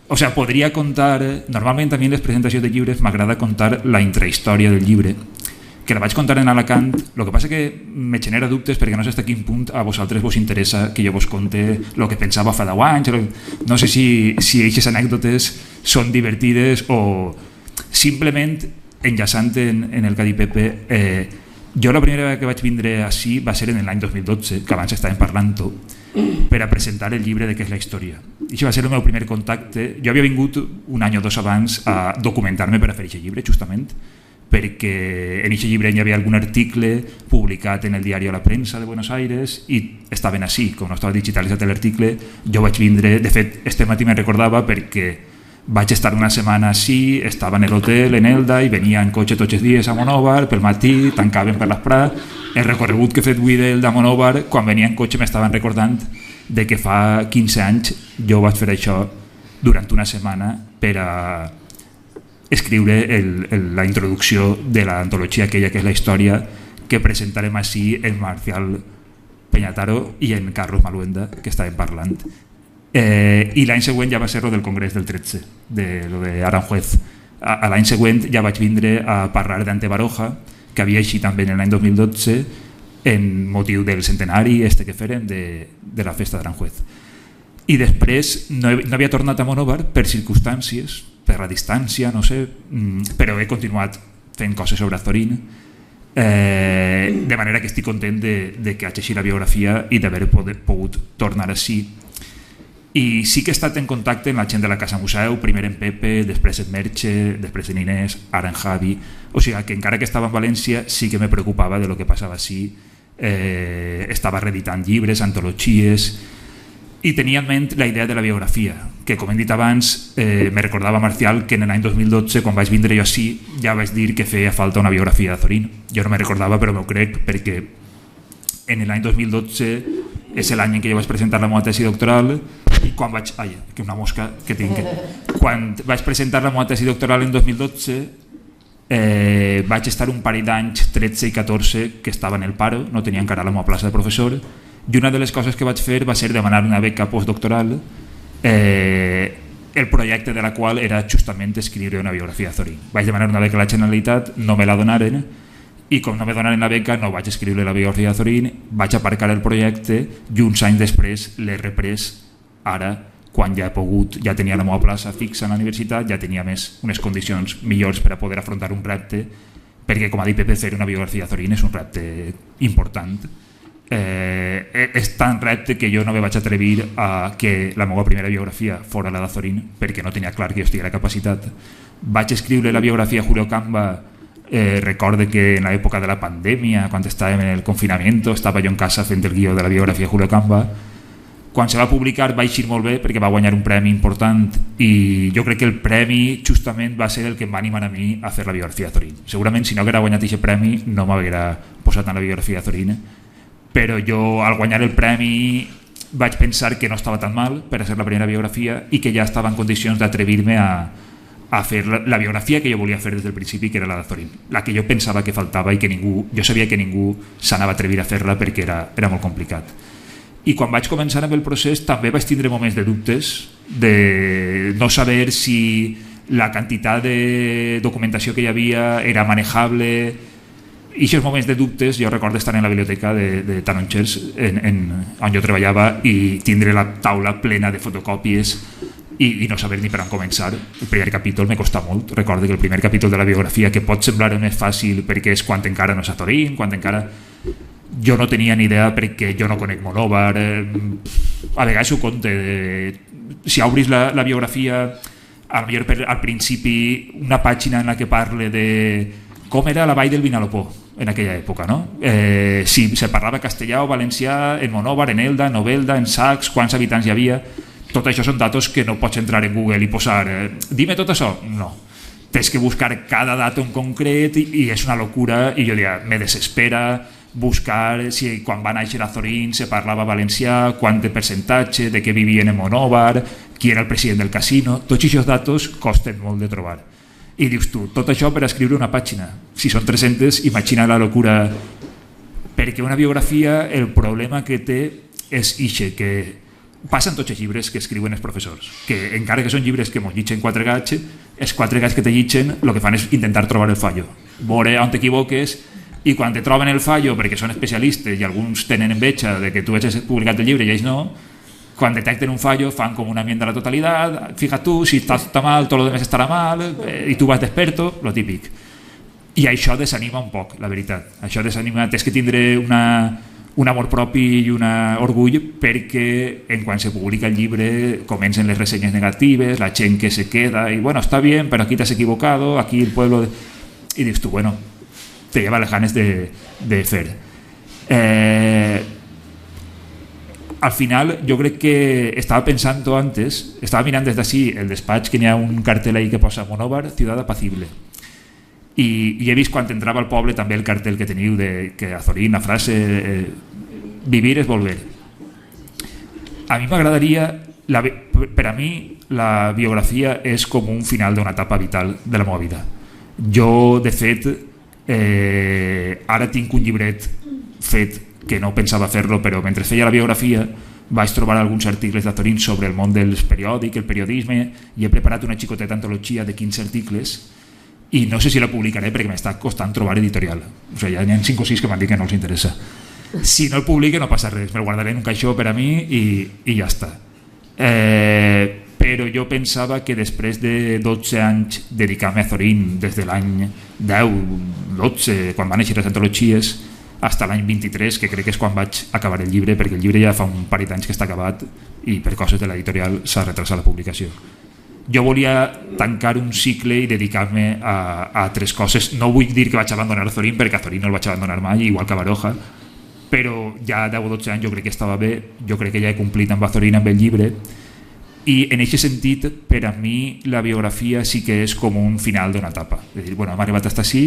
o sea, podria contar, normalment a mi en les presentacions de llibres m'agrada contar la intrahistòria del llibre, que la vaig contar en Alacant. El que passa que me genera dubtes perquè no sé fins a quin punt a vosaltres vos interessa que jo vos conte el que pensava fa 10 anys. No sé si aquestes anècdotes són divertides o simplement enllaçant en el que ha dit Pepe. Jo la primera vegada que vaig vindre així va ser en l'any 2012, que abans estàvem parlant-ho, per a presentar el llibre de què és la història. I això va ser el meu primer contacte. Jo havia vingut un any o dos abans a documentar-me per a fer aquest llibre, justament, perquè en aquest llibre hi havia algun article publicat en el diari La Prensa de Buenos Aires i estaven així, com no estava digitalitzat l'article, jo vaig vindre, de fet, este matí me'n recordava perquè vaig estar una setmana així, estava en l'hotel, en Elda, i venia en cotxe tots els dies a Monòvar, pel matí, tancaven per l'Esprat. El recorregut que he fet avui d'Elda a Monòvar, quan venia en cotxe m'estaven recordant de que fa 15 anys jo vaig fer això durant una setmana per a escriure la introducció de l'antologia aquella que és la història que presentarem així en Marcial Peñataro i en Carlos Maluenda, que estàvem parlant. I l'any següent ja va ser lo del Congrés del 13, de lo de Aranjuez. A l'any següent ja vaig vindre a parlar d'Ante Baroja, que havia eixit també en l'any 2012 en motiu del centenari que feren de la festa d'Aranjuez. I després no havia tornat a Monòvar per circumstàncies, per la distància, no sé, però he continuat fent coses sobre Azorín, de manera que estic content de que hagi eixit la biografia i d'haver pogut tornar així. I sí que he estat en contacte amb la gent de la Casa Museu, primer en Pepe, després en Merche, després en Inés, ara en Javi, o sigui que encara que estava en València sí que me preocupava de lo que passava així, estava reeditant llibres, antologies, i tenia en ment la idea de la biografia, que com hem dit abans, me recordava Marcial que en l'any 2012, quan vaig vindre jo així, ja vaig dir que feia falta una biografia d'Azorín. Jo no me recordava, però m'ho crec, perquè en l'any 2012 és l'any en què jo vaig presentar la meva tesi doctoral, i quan vaig... Ai, que una mosca que tinc. Quan vaig presentar la meva tesi doctoral en 2012, vaig estar un parell d'anys, 13 i 14, que estava en el paro, no tenia encara la meva plaça de professor, i una de les coses que vaig fer va ser demanar una beca postdoctoral, el projecte de la qual era justament escriure una biografia d'Azorín. Vaig demanar una beca a la Generalitat, no me la donaren, i com no me donaren la beca no vaig escriure la biografia d'Azorín, vaig aparcar el projecte i uns anys després l'he reprès ara, quan ja he pogut, ja tenia la meva plaça fixa a la universitat, ja tenia unes condicions millors per a poder afrontar un repte, perquè com ha dit Pepe, fer una biografia d'Azorín és un repte important. És tan repte que jo no me vaig atrevir a que la meva primera biografia fora la d'Azorín perquè no tenia clar que jo estiguera capacitat. Vaig escriure la biografia a Julio Camba, recorde que en l'època de la pandèmia, quan estàvem en el confinament, estava jo en casa fent el guió de la biografia a Julio Camba. Quan se va publicar va eixir molt bé perquè va guanyar un premi important i jo crec que el premi justament va ser el que em va animar a mi a fer la biografia d'Azorín. Segurament si no haguera guanyat aquest premi no m'haguera posat en la biografia d'Azorín, però jo al guanyar el premi vaig pensar que no estava tan mal per a ser la primera biografia i que ja estava en condicions d'atrevir-me a fer la biografia que jo volia fer des del principi, que era la d'Azorín, la que jo pensava que faltava i que jo sabia que ningú s'anava a atrevir a fer-la perquè era molt complicat. I quan vaig començar amb el procés també vaig tindre moments de dubtes, de no saber si la quantitat de documentació que hi havia era manejable. I aquests moments de dubtes jo recordo estar en la biblioteca de Tanongers on jo treballava i tindre la taula plena de fotocòpies i no saber ni per on començar. El primer capítol me costa molt. Recordo que el primer capítol de la biografia, que pot semblar més fàcil perquè és quan encara no és Azorín, quan encara... Jo no tenia ni idea perquè jo no conec Monòvar. A vegades ho compte. Si obris la biografia, al principi una pàgina en la que parle de com era la vall del Vinalopó en aquella època, no? Si se parlava castellà o valencià en Monòvar, en Elda, en Novelda, en Sacs, quants habitants hi havia. Tot això són datos que no pots entrar en Google i posar dime tot això, no. Tens que buscar cada dato en concret i és una locura, i jo diria, me desespera buscar si quan va néixer Azorín se parlava valencià, quant de percentatge, de què vivien en Monòvar, qui era el president del casino. Tots aquests datos costen molt de trobar. I dius tu, tot això per escriure una pàgina. Si són 300, imagina la locura. Perquè una biografia, el problema que té és ixe, que passen tots els llibres que escriuen els professors, que encara que són llibres que mos llitgen 4 gats, els 4 gats que te llitgen el que fan és intentar trobar el fallo, veure on t'equivoques, i quan te troben el fallo, perquè són especialistes i alguns tenen enveja de que tu hagis publicat el llibre i ells no, quan detecten un fallo fan com una enmienda a la totalitat, fija tu, si està mal tot el demés estarà mal, i tu vas d'experto, lo típic. I això desanima un poc, la veritat. Això desanima, tens que tindre un amor propi i un orgull, perquè en quan se publica el llibre comencen les ressenyes negatives, la gent que se queda i bueno, està bien, però aquí t'has equivocado, aquí el pueblo... I dius tu, bueno, te lleva les ganes de fer. Al final, jo crec que estava pensant antes, estava mirant des d'ací el despatx, que n'hi ha un cartel ahí que posa Monòvar, ciudad apacible. I he vist quan entrava al poble també el cartel que teniu de que Azorín, la frase vivir és volver. A mi m'agradaria, per a mi la biografia és com un final d'una etapa vital de la meva vida. Jo, de fet, ara tinc un llibret fet que no pensava fer-lo, però mentre feia la biografia vaig trobar alguns articles d'Azorín sobre el món del periòdic, el periodisme, i he preparat una xicoteta antologia de 15 articles i no sé si la publicaré perquè m'està costant trobar editorial. O sigui, ja n'hi ha 5 o 6 que m'han dit que no els interessa. Si no el publique no passa res, me'l guardaré en un caixó per a mi i ja està. Però jo pensava que després de 12 anys dedicant-me a Azorín, des de l'any 10, 12, quan van néixer les antologies, fins a l'any 23, que crec que és quan vaig acabar el llibre, perquè el llibre ja fa un parell d'anys que està acabat i per coses de l'editorial s'ha retrasat la publicació. Jo volia tancar un cicle i dedicar-me a altres coses. No vull dir que vaig abandonar Azorín, perquè Azorín no el vaig abandonar mai, igual que Baroja, però ja 10 o 12 anys jo crec que estava bé, jo crec que ja he complit amb Azorín amb el llibre, i en aquest sentit, per a mi la biografia sí que és com un final d'una etapa. És dir, bueno, hem arribat fins ací,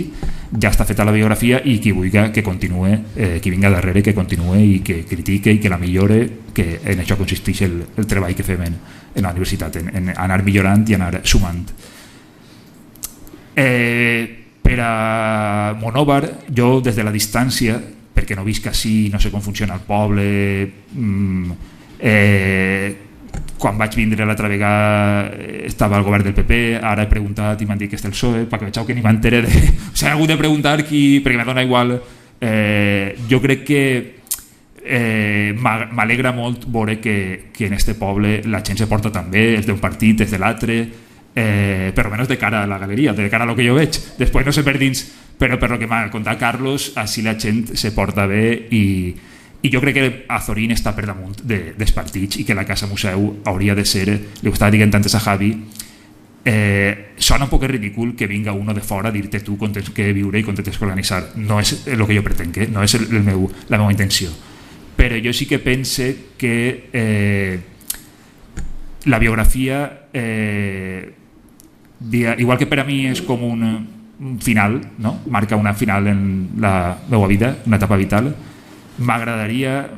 ja està feta la biografia i qui vulgui que continuï, qui vinga darrere que continuï i que critique i que la millore, que en això consisteix el treball que fem en la universitat, en anar millorant i anar sumant. Per a Monòvar, jo des de la distància, perquè no visc ací, no sé com funciona el poble, quan vaig vindre l'altra vegada estava al govern del PP, ara he preguntat i m'han dit que és del PSOE, perquè vegeu que ni m'entere de... S'ha hagut de preguntar qui, perquè me dona igual. Jo crec que m'alegra molt veure que en este poble la gent se porta també, és d'un partit, és de l'altre, per almenys de cara a la galeria, de cara a lo que jo veig. Després no sé per dins, però per lo que m'ha contat Carlos, així la gent se porta bé i jo crec que Azorín està per damunt dels partits i que la Casa Museu hauria de ser, li ho estava dient antes a Javi, sona un poc ridícul que vinga uno de fora a dir-te tu com tens que viure i com tens que organitzar. No és el que jo pretenc, no és la meva intenció. Però jo sí que pense que la biografia, igual que per a mi és com un final, no? Marca una final en la meva vida, una etapa vital, m'agradaria,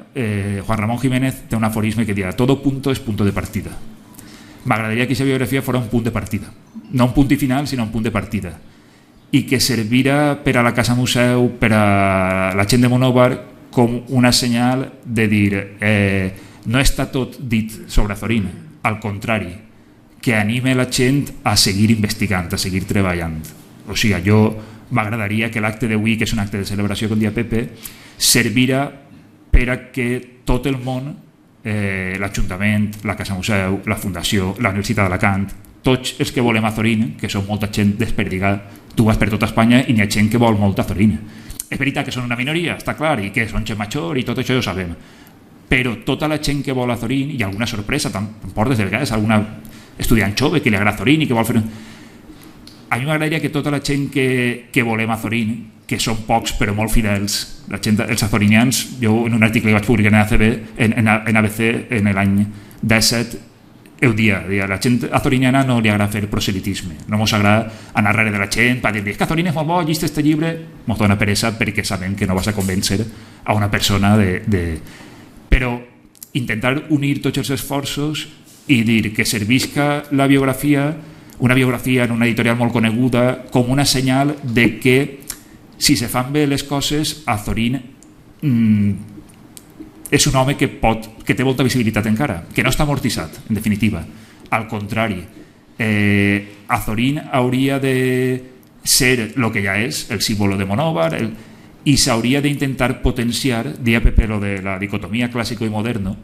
Juan Ramón Jiménez té un aforisme que dirà todo punto es punto de partida. M'agradaria que aquesta biografia fos un punt de partida, no un punt i final sinó un punt de partida, i que servira per a la Casa Museu, per a la gent de Monòvar, com una senyal de dir no està tot dit sobre Azorín, al contrari, que anime la gent a seguir investigant, a seguir treballant. O sigui, jo m'agradaria que l'acte d'avui, que és un acte de celebració com dia Pepe, servirà per a que tot el món, l'Ajuntament, la Casa Museu, la Fundació, la Universitat d'Alacant, tots els que volem Azorín, que són molta gent desperdigada, tu vas per tota Espanya i n'hi ha gent que vol molt Azorín. És veritat que són una minoria, està clar, i que són gent major i tot això ja ho sabem, però tota la gent que vol Azorín, i alguna sorpresa, em portes de vegades alguna estudiant jove que li agrada Azorín i que vol fer... a mi m'agradaria que tota la gent que volem Azorín, que són pocs però molt fidels, la gent, els azorinians, jo en un article que vaig publicar en ABC en l'any 17 ho dia, la gent azoriniana no li agrada fer proselitisme, no ens agrada anar darrere de la gent per dir-li, és que Azorín és molt bo, llista este llibre, ens dona peresa perquè sabem que no vas a convèncer a una persona però intentar unir tots els esforços i dir que servisca la biografia, una biografia en una editorial molt coneguda, com una senyal de que si se fan bé les coses, Azorín és un home que té molta visibilitat encara, que no està amortitzat, en definitiva. Al contrari, Azorín hauria de ser el que ja és, el símbolo de Monóvar, i s'hauria d'intentar potenciar, deia Pepe, lo de la dicotomia clàssico i moderno.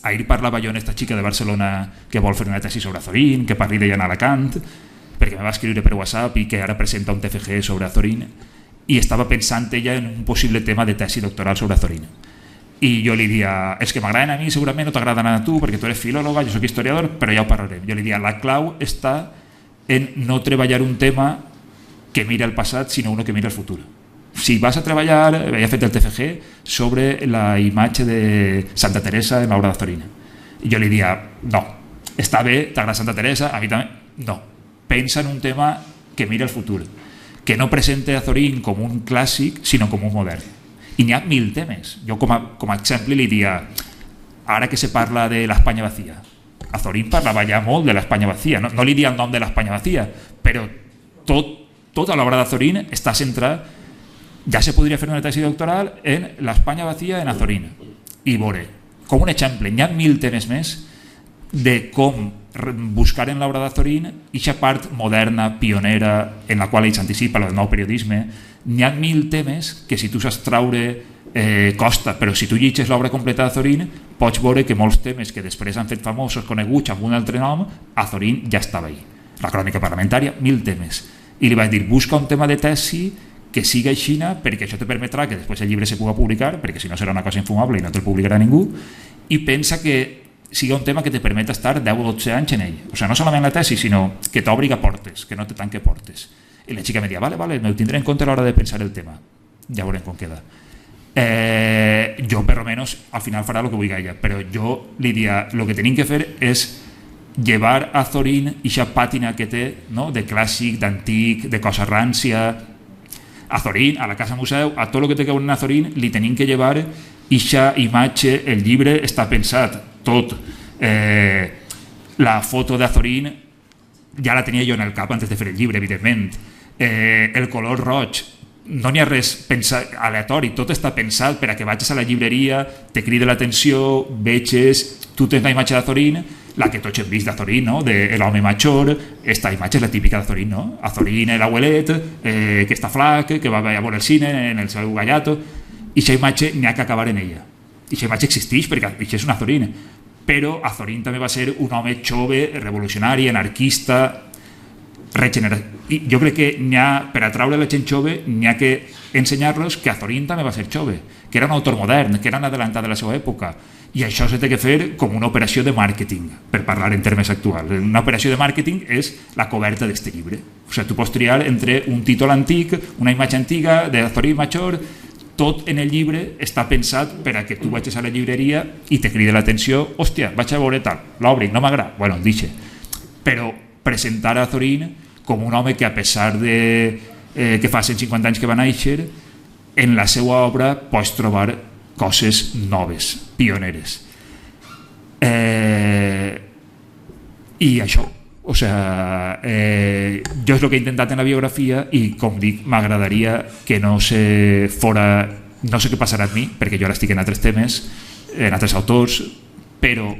Ahir parlava jo en esta xica de Barcelona que vol fer una tesi sobre Azorín, que parli d'ella en Alacant, perquè me va escriure per WhatsApp i que ara presenta un TFG sobre Azorín, i estava pensant ella en un possible tema de tesi doctoral sobre Azorín. I jo li dia, és que m'agraden a mi, segurament no t'agraden a tu, perquè tu eres filòloga, jo soc historiador, però ja ho parlarem. Jo li dia, la clau està en no treballar un tema que mira el passat, sinó uno que mira el futur. Si vas a treballar, he fet el TFG sobre la imatge de Santa Teresa en l'obra d'Azorín. I jo li dia, no, està bé, t'agrada Santa Teresa, a mi també, no. Pensa en un tema que mira el futur, que no presente Azorín com un clàssic, sinó com un modern. I n'hi ha 1000 temes. Jo com a exemple li dia, ara que se parla de l'Espanya vacía, Azorín parlava ja molt de l'Espanya vacía, no li dia el nom de l'Espanya vacía, però tota l'obra d'Azorín està centrada, ja se podria fer una tesi doctoral en l'Espanya vacía en Azorín. I veure, com un exemple, n'hi ha 1000 temes més de com buscar en l'obra d'Azorín aquesta part moderna, pionera, en la qual ell s'anticipa el nou periodisme. N'hi ha 1000 temes que si tu saps traure costa, però si tu llegeixes l'obra completa d'Azorín pots veure que molts temes que després han fet famosos, coneguts amb un altre nom, Azorín ja estava ahí. La crònica parlamentària, 1000 temes. I li vaig dir, busca un tema de tesi que siga aixina, perquè això te permetrà que després el llibre se pugui publicar, perquè si no serà una cosa infumable i no te'l publicarà ningú, i pensa que sigui un tema que te permet estar 10 o 12 anys en ell. O sigui, no solament la tesi, sinó que t'obriga portes, que no te tanque portes. I la xica me dia, vale, me ho tindré en compte a l'hora de pensar el tema. Ja veurem com queda. Jo, per almenys, al final farà el que vulgui ella, però jo li dia, el que tenim que fer és llevar a Azorín ixa pàtina que té, no? De clàssic, d'antic, de cosa rància. Azorín, a la Casa Museu, a tot el que té que veure en Azorín li tenim que llevar ixa imatge, el llibre està pensat tot. La foto d'Azorín ja la tenia jo en el cap antes de fer el llibre, evidentment. El color roig, no n'hi ha res aleatori, tot està pensat per a que vagis a la llibreria, te crida l'atenció, veges, tu tens la imatge d'Azorín, la que tots hem vist d'Azorín, no? De l'home major, esta imatge és la típica d'Azorín, no? Azorín, l'abuelet, que està flac, que va a veure el cine en el seu gallato, i aquesta imatge n'hi ha que acabar en ella. I aquesta imatge existeix perquè això és un Azorín, però Azorín també va ser un home jove, revolucionari, anarquista, i jo crec que n'hi ha, per atraure la gent jove, n'hi ha que ensenyar-los que Azorín també va ser jove, que era un autor modern, que era un adelantat de la seva època, i això s'ha de fer com una operació de màrqueting, per parlar en termes actuals. Una operació de màrqueting és la coberta d'aquest llibre. O sigui, tu pots triar entre un títol antic, una imatge antiga, d'Azorín major, tot en el llibre està pensat per a que tu vagis a la llibreria i te cridi l'atenció, hòstia, vaig a veure tal, l'obri, no m'agrada, bueno, el deixe. Però presentar a Azorín com un home que, a pesar de que fa 150 anys que va néixer, en la seva obra pots trobar coses noves, pioneres. I això, o sigui, jo és el que he intentat en la biografia i, com dic, m'agradaria que no se fora, no sé què passarà amb mi, perquè jo ara estic en altres temes, en altres autors, però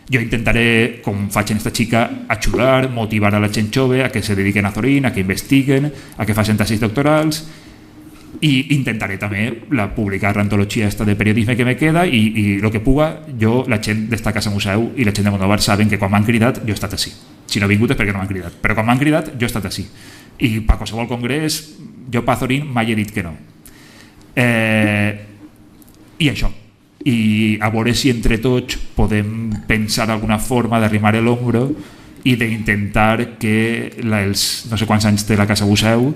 jo intentaré, com faig en esta xica, ajudar, motivar a la gent jove a que se dediquen a Azorín, a que investiguen, a que facin tesis doctorals, i intentaré també publicar l'antologia esta de periodisme que me queda i el que puga, jo, la gent d'esta Casa Museu i la gent de Monóvar saben que quan m'han cridat jo he estat així. Si no he vingut és perquè no m'han cridat, però quan m'han cridat jo he estat així. I per qualsevol congrés, jo per Azorín mai he dit que no. I això. I a veure si entre tots podem pensar alguna forma d'arrimar l'ombro i d'intentar que els no sé quants anys té la Casa Museu,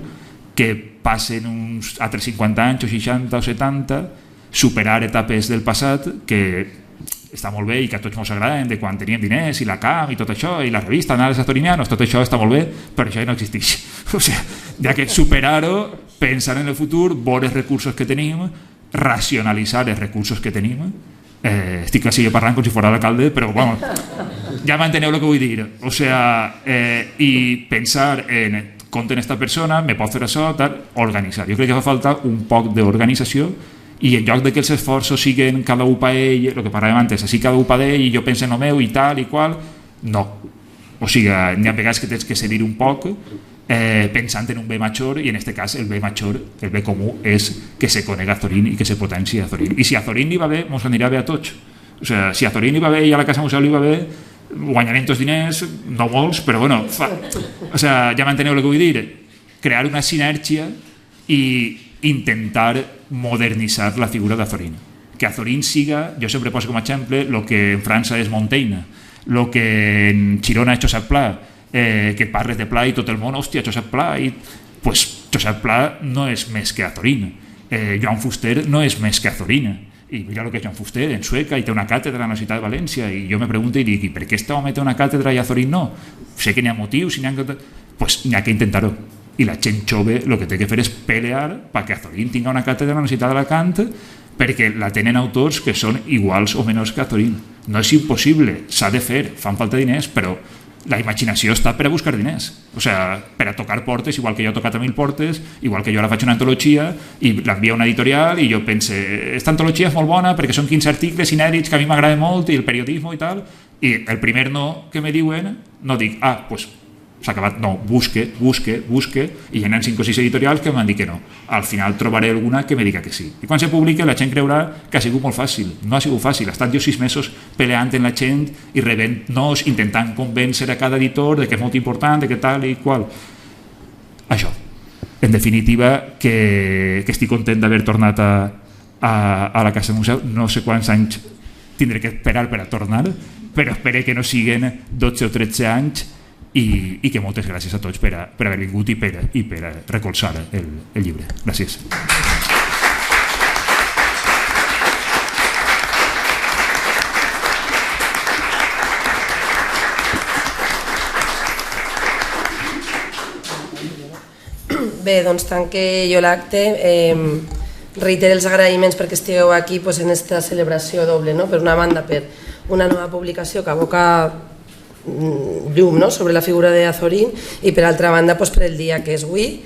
que passen uns altres 50 anys o 60 o 70, superar etapes del passat que està molt bé i que a tots ens agraden, de quan teníem diners i la CAM i tot això, i la revista Anales Azorinianos, tot això està molt bé, però això ja no existeix. O sigui, ja que superar-ho, pensar en el futur, veure els recursos que tenim, racionalitzar els recursos que tenim. Estic quasi parlant com si fos l'alcalde, però bueno, ja m'enteneu el que vull dir. O sigui, i pensar en compte en esta persona, me pot fer això, tal, organitzar. Jo crec que fa falta un poc d'organització i en lloc de que els esforços siguin cada un per ell, el que parlàvem antes, així cada un per ell i jo penso en el meu i tal i qual, no. O sigui, n'hi ha vegades que tens que cedir un poc pensant en un bé major i en aquest cas el bé major, el bé comú és que se conega Azorín i que se potencia Azorín. I si a Azorín li va bé, ens anirà bé a tots. O sigui, si a Azorín li va bé i a la Casa Museu li va bé, guanyarem tots diners, no molts, però bueno, o sigui, ja m'enteneu el que vull dir. Crear una sinergia i intentar modernitzar la figura d'Azorín. Que Azorín siga, jo sempre poso com a exemple, el que en França és Montaigne, el que en Girona és Josep Pla, que parles de Pla i tot el món, hòstia, Josep Pla, pues Josep Pla no és més que Azorín, Joan Fuster no és més que Azorín, i mira el que és Joan Fuster en Sueca i té una càtedra a la Universitat de València i jo me pregunto i dic, per què este home té una càtedra i Azorín no? Sé que n'hi ha motius, pues n'hi ha que intentar-ho. I la gent jove el que té que fer és pelear perquè Azorín tinga una càtedra a la Universitat d'Alacant perquè la tenen autors que són iguals o menors que Azorín. No és impossible, s'ha de fer, fan falta diners, però la imaginació està per a buscar diners. O sigui, per a tocar portes, igual que jo he tocat a 1000 portes, igual que jo ara faig una antologia i l'envia a una editorial i jo pense, esta antologia és molt bona perquè són 15 articles inèdits que a mi m'agrada molt i el periodisme i tal, i el primer no que me diuen, no dic, pues s'ha acabat, no, busque, i hi ha 5 o 6 editorials que m'han dit que no. Al final trobaré alguna que me diga que sí. I quan se publica la gent creurà que ha sigut molt fàcil. No ha sigut fàcil. He estat jo 6 mesos peleant amb la gent i rebent nos, intentant convèncer a cada editor de que és molt important, de que tal i qual. Això. En definitiva, que estic content d'haver tornat a la Casa Museu. No sé quants anys tindré que esperar per a tornar, però espero que no siguin 12 o 13 anys i que moltes gràcies a tots per haver vingut i per a recolzar el llibre. Gràcies. Bé, doncs tanque jo l'acte. Reitero els agraïments perquè estigueu aquí en aquesta celebració doble. Per una banda, per una nova publicació que aboca llum sobre la figura d'Azorín i per altra banda per el dia que és avui.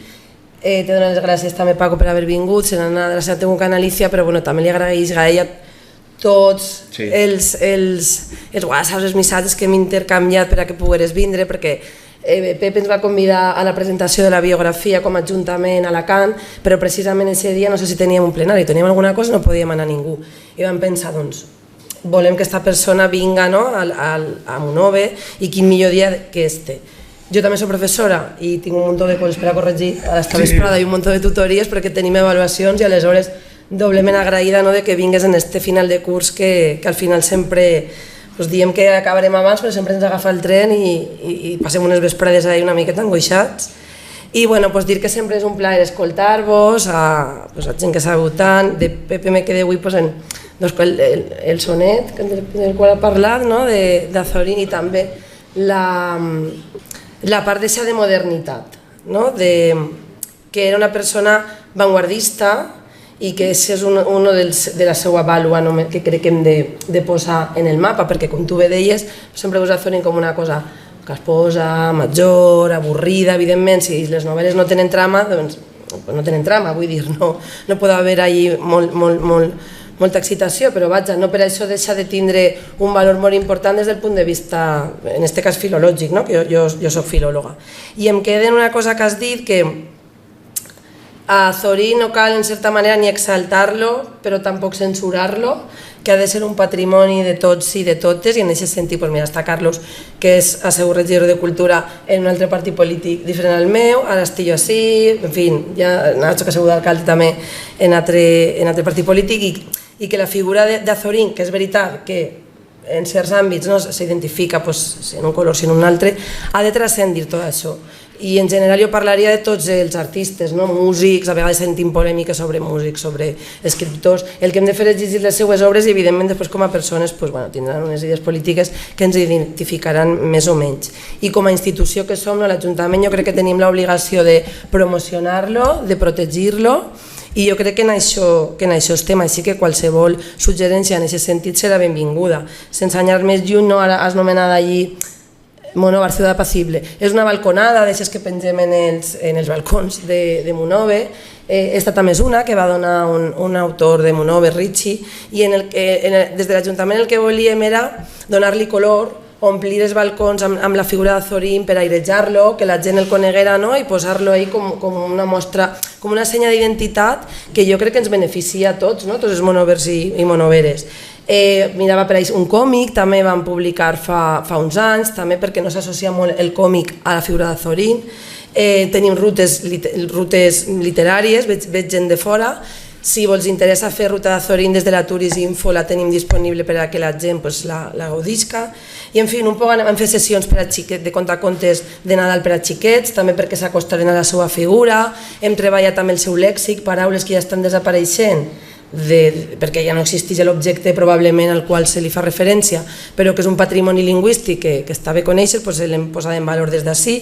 Te dono les gràcies també, Paco, per haver vingut. Se n'ha adreçat a una Alicia, però també li agraeix a ella tots els whatsapps, els missatges que hem intercanviat per a que pogueres vindre, perquè Pep ens va convidar a la presentació de la biografia com a Ajuntament a Alacant, però precisament aquest dia no sé si teníem un plenari, teníem alguna cosa, no podíem anar ningú. I vam pensar, doncs, volem que aquesta persona vinga a Monove i quin millor dia que este. Jo també soc professora i tinc un munt de coses per a corregir a l'esta vesprada i un munt de tutories perquè tenim avaluacions i aleshores doblement agraïda de que vingues en este final de curs que al final sempre diem que acabarem abans però sempre ens agafa el tren i passem unes vesprades ahí una miqueta angoixats. I dir que sempre és un plaer escoltar-vos, a gent que s'ha sabut tant, de Pepe me quedé avui el sonet del qual ha parlat, d'Azorín i també la part d'eixa de modernitat, que era una persona vanguardista i que és una de la seva vàlua que crec que hem de posar en el mapa, perquè com tu bé deies, sempre veus Azorín com una cosa casposa, major, avorrida, evidentment, si les novel·les no tenen trama, doncs no tenen trama, vull dir, no pot haver allí molta excitació, però vaja, no per això deixa de tindre un valor molt important des del punt de vista, en aquest cas filològic, que jo soc filòloga. I em queda en una cosa que has dit, que a Azorín no cal en certa manera ni exaltar-lo, però tampoc censurar-lo, que ha de ser un patrimoni de tots i de totes, i en aquest sentit, mira, està Carlos, que és assegut regidor de Cultura en un altre partit polític diferent al meu, ara estic jo així, en fi, ja Nacho que ha sigut alcalde també en altre partit polític, i que la figura d'Azorín, que és veritat que en certs àmbits s'identifica si en un color si en un altre, ha de transcendir tot això. I en general jo parlaria de tots els artistes, músics, a vegades sentim polèmiques sobre músics, sobre escriptors. El que hem de fer és llegir les seues obres i evidentment després com a persones tindran unes idees polítiques que ens identificaran més o menys. I com a institució que som, l'Ajuntament, jo crec que tenim l'obligació de promocionar-lo, de protegir-lo, i jo crec que en això estem, així que qualsevol suggerència en aquest sentit serà benvinguda. Sense anar més lluny, ara has nomenat allí Monòvar, Ciutat Apacible. És una balconada d'aixes que pengem en els balcons de Monòver. Esta també és una que va donar un autor de Monòver, Richie, i des de l'Ajuntament el que volíem era donar-li color, omplir els balcons amb la figura d'Azorín per airejar-lo, que la gent el coneguera i posar-lo ahí com una mostra, com una senya d'identitat que jo crec que ens beneficia a tots, tots els monòvers i monòveres. Mirava per ahí un còmic, també van publicar fa uns anys, també perquè no s'associa molt el còmic a la figura d'Azorín. Tenim rutes literàries, veig gent de fora. Si us interessa fer ruta d'Azorín des de la Turis.info la tenim disponible per a que la gent la gaudisca. I en fi, un poc hem fet sessions per a xiquets, de contacontes de Nadal per a xiquets, també perquè s'acostaren a la seva figura. Hem treballat amb el seu lèxic, paraules que ja estan desapareixent, perquè ja no existeix l'objecte probablement al qual se li fa referència, però que és un patrimoni lingüístic que està bé conèixer, l'hem posat en valor des d'ací.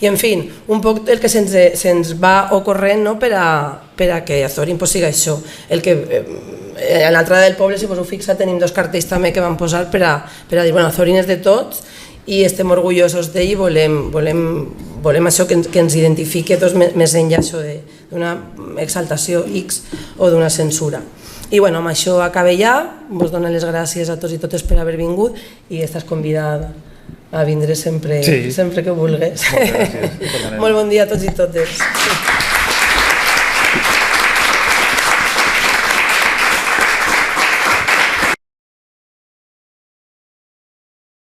I en fi, un poc el que se'ns va ocorrent per a que Azorín sigui això. A l'entrada del poble, si us heu fixat, tenim 2 cartells també que van posar per a dir Azorín és de tots i estem orgullosos d'ell i volem això que ens identifiqui més enllà d'una exaltació X o d'una censura. I amb això acabé ja, us dono les gràcies a tots i totes per haver vingut i estàs convidada a vindre sempre que vulguis. Moltes gràcies. Molt bon dia a tots i totes.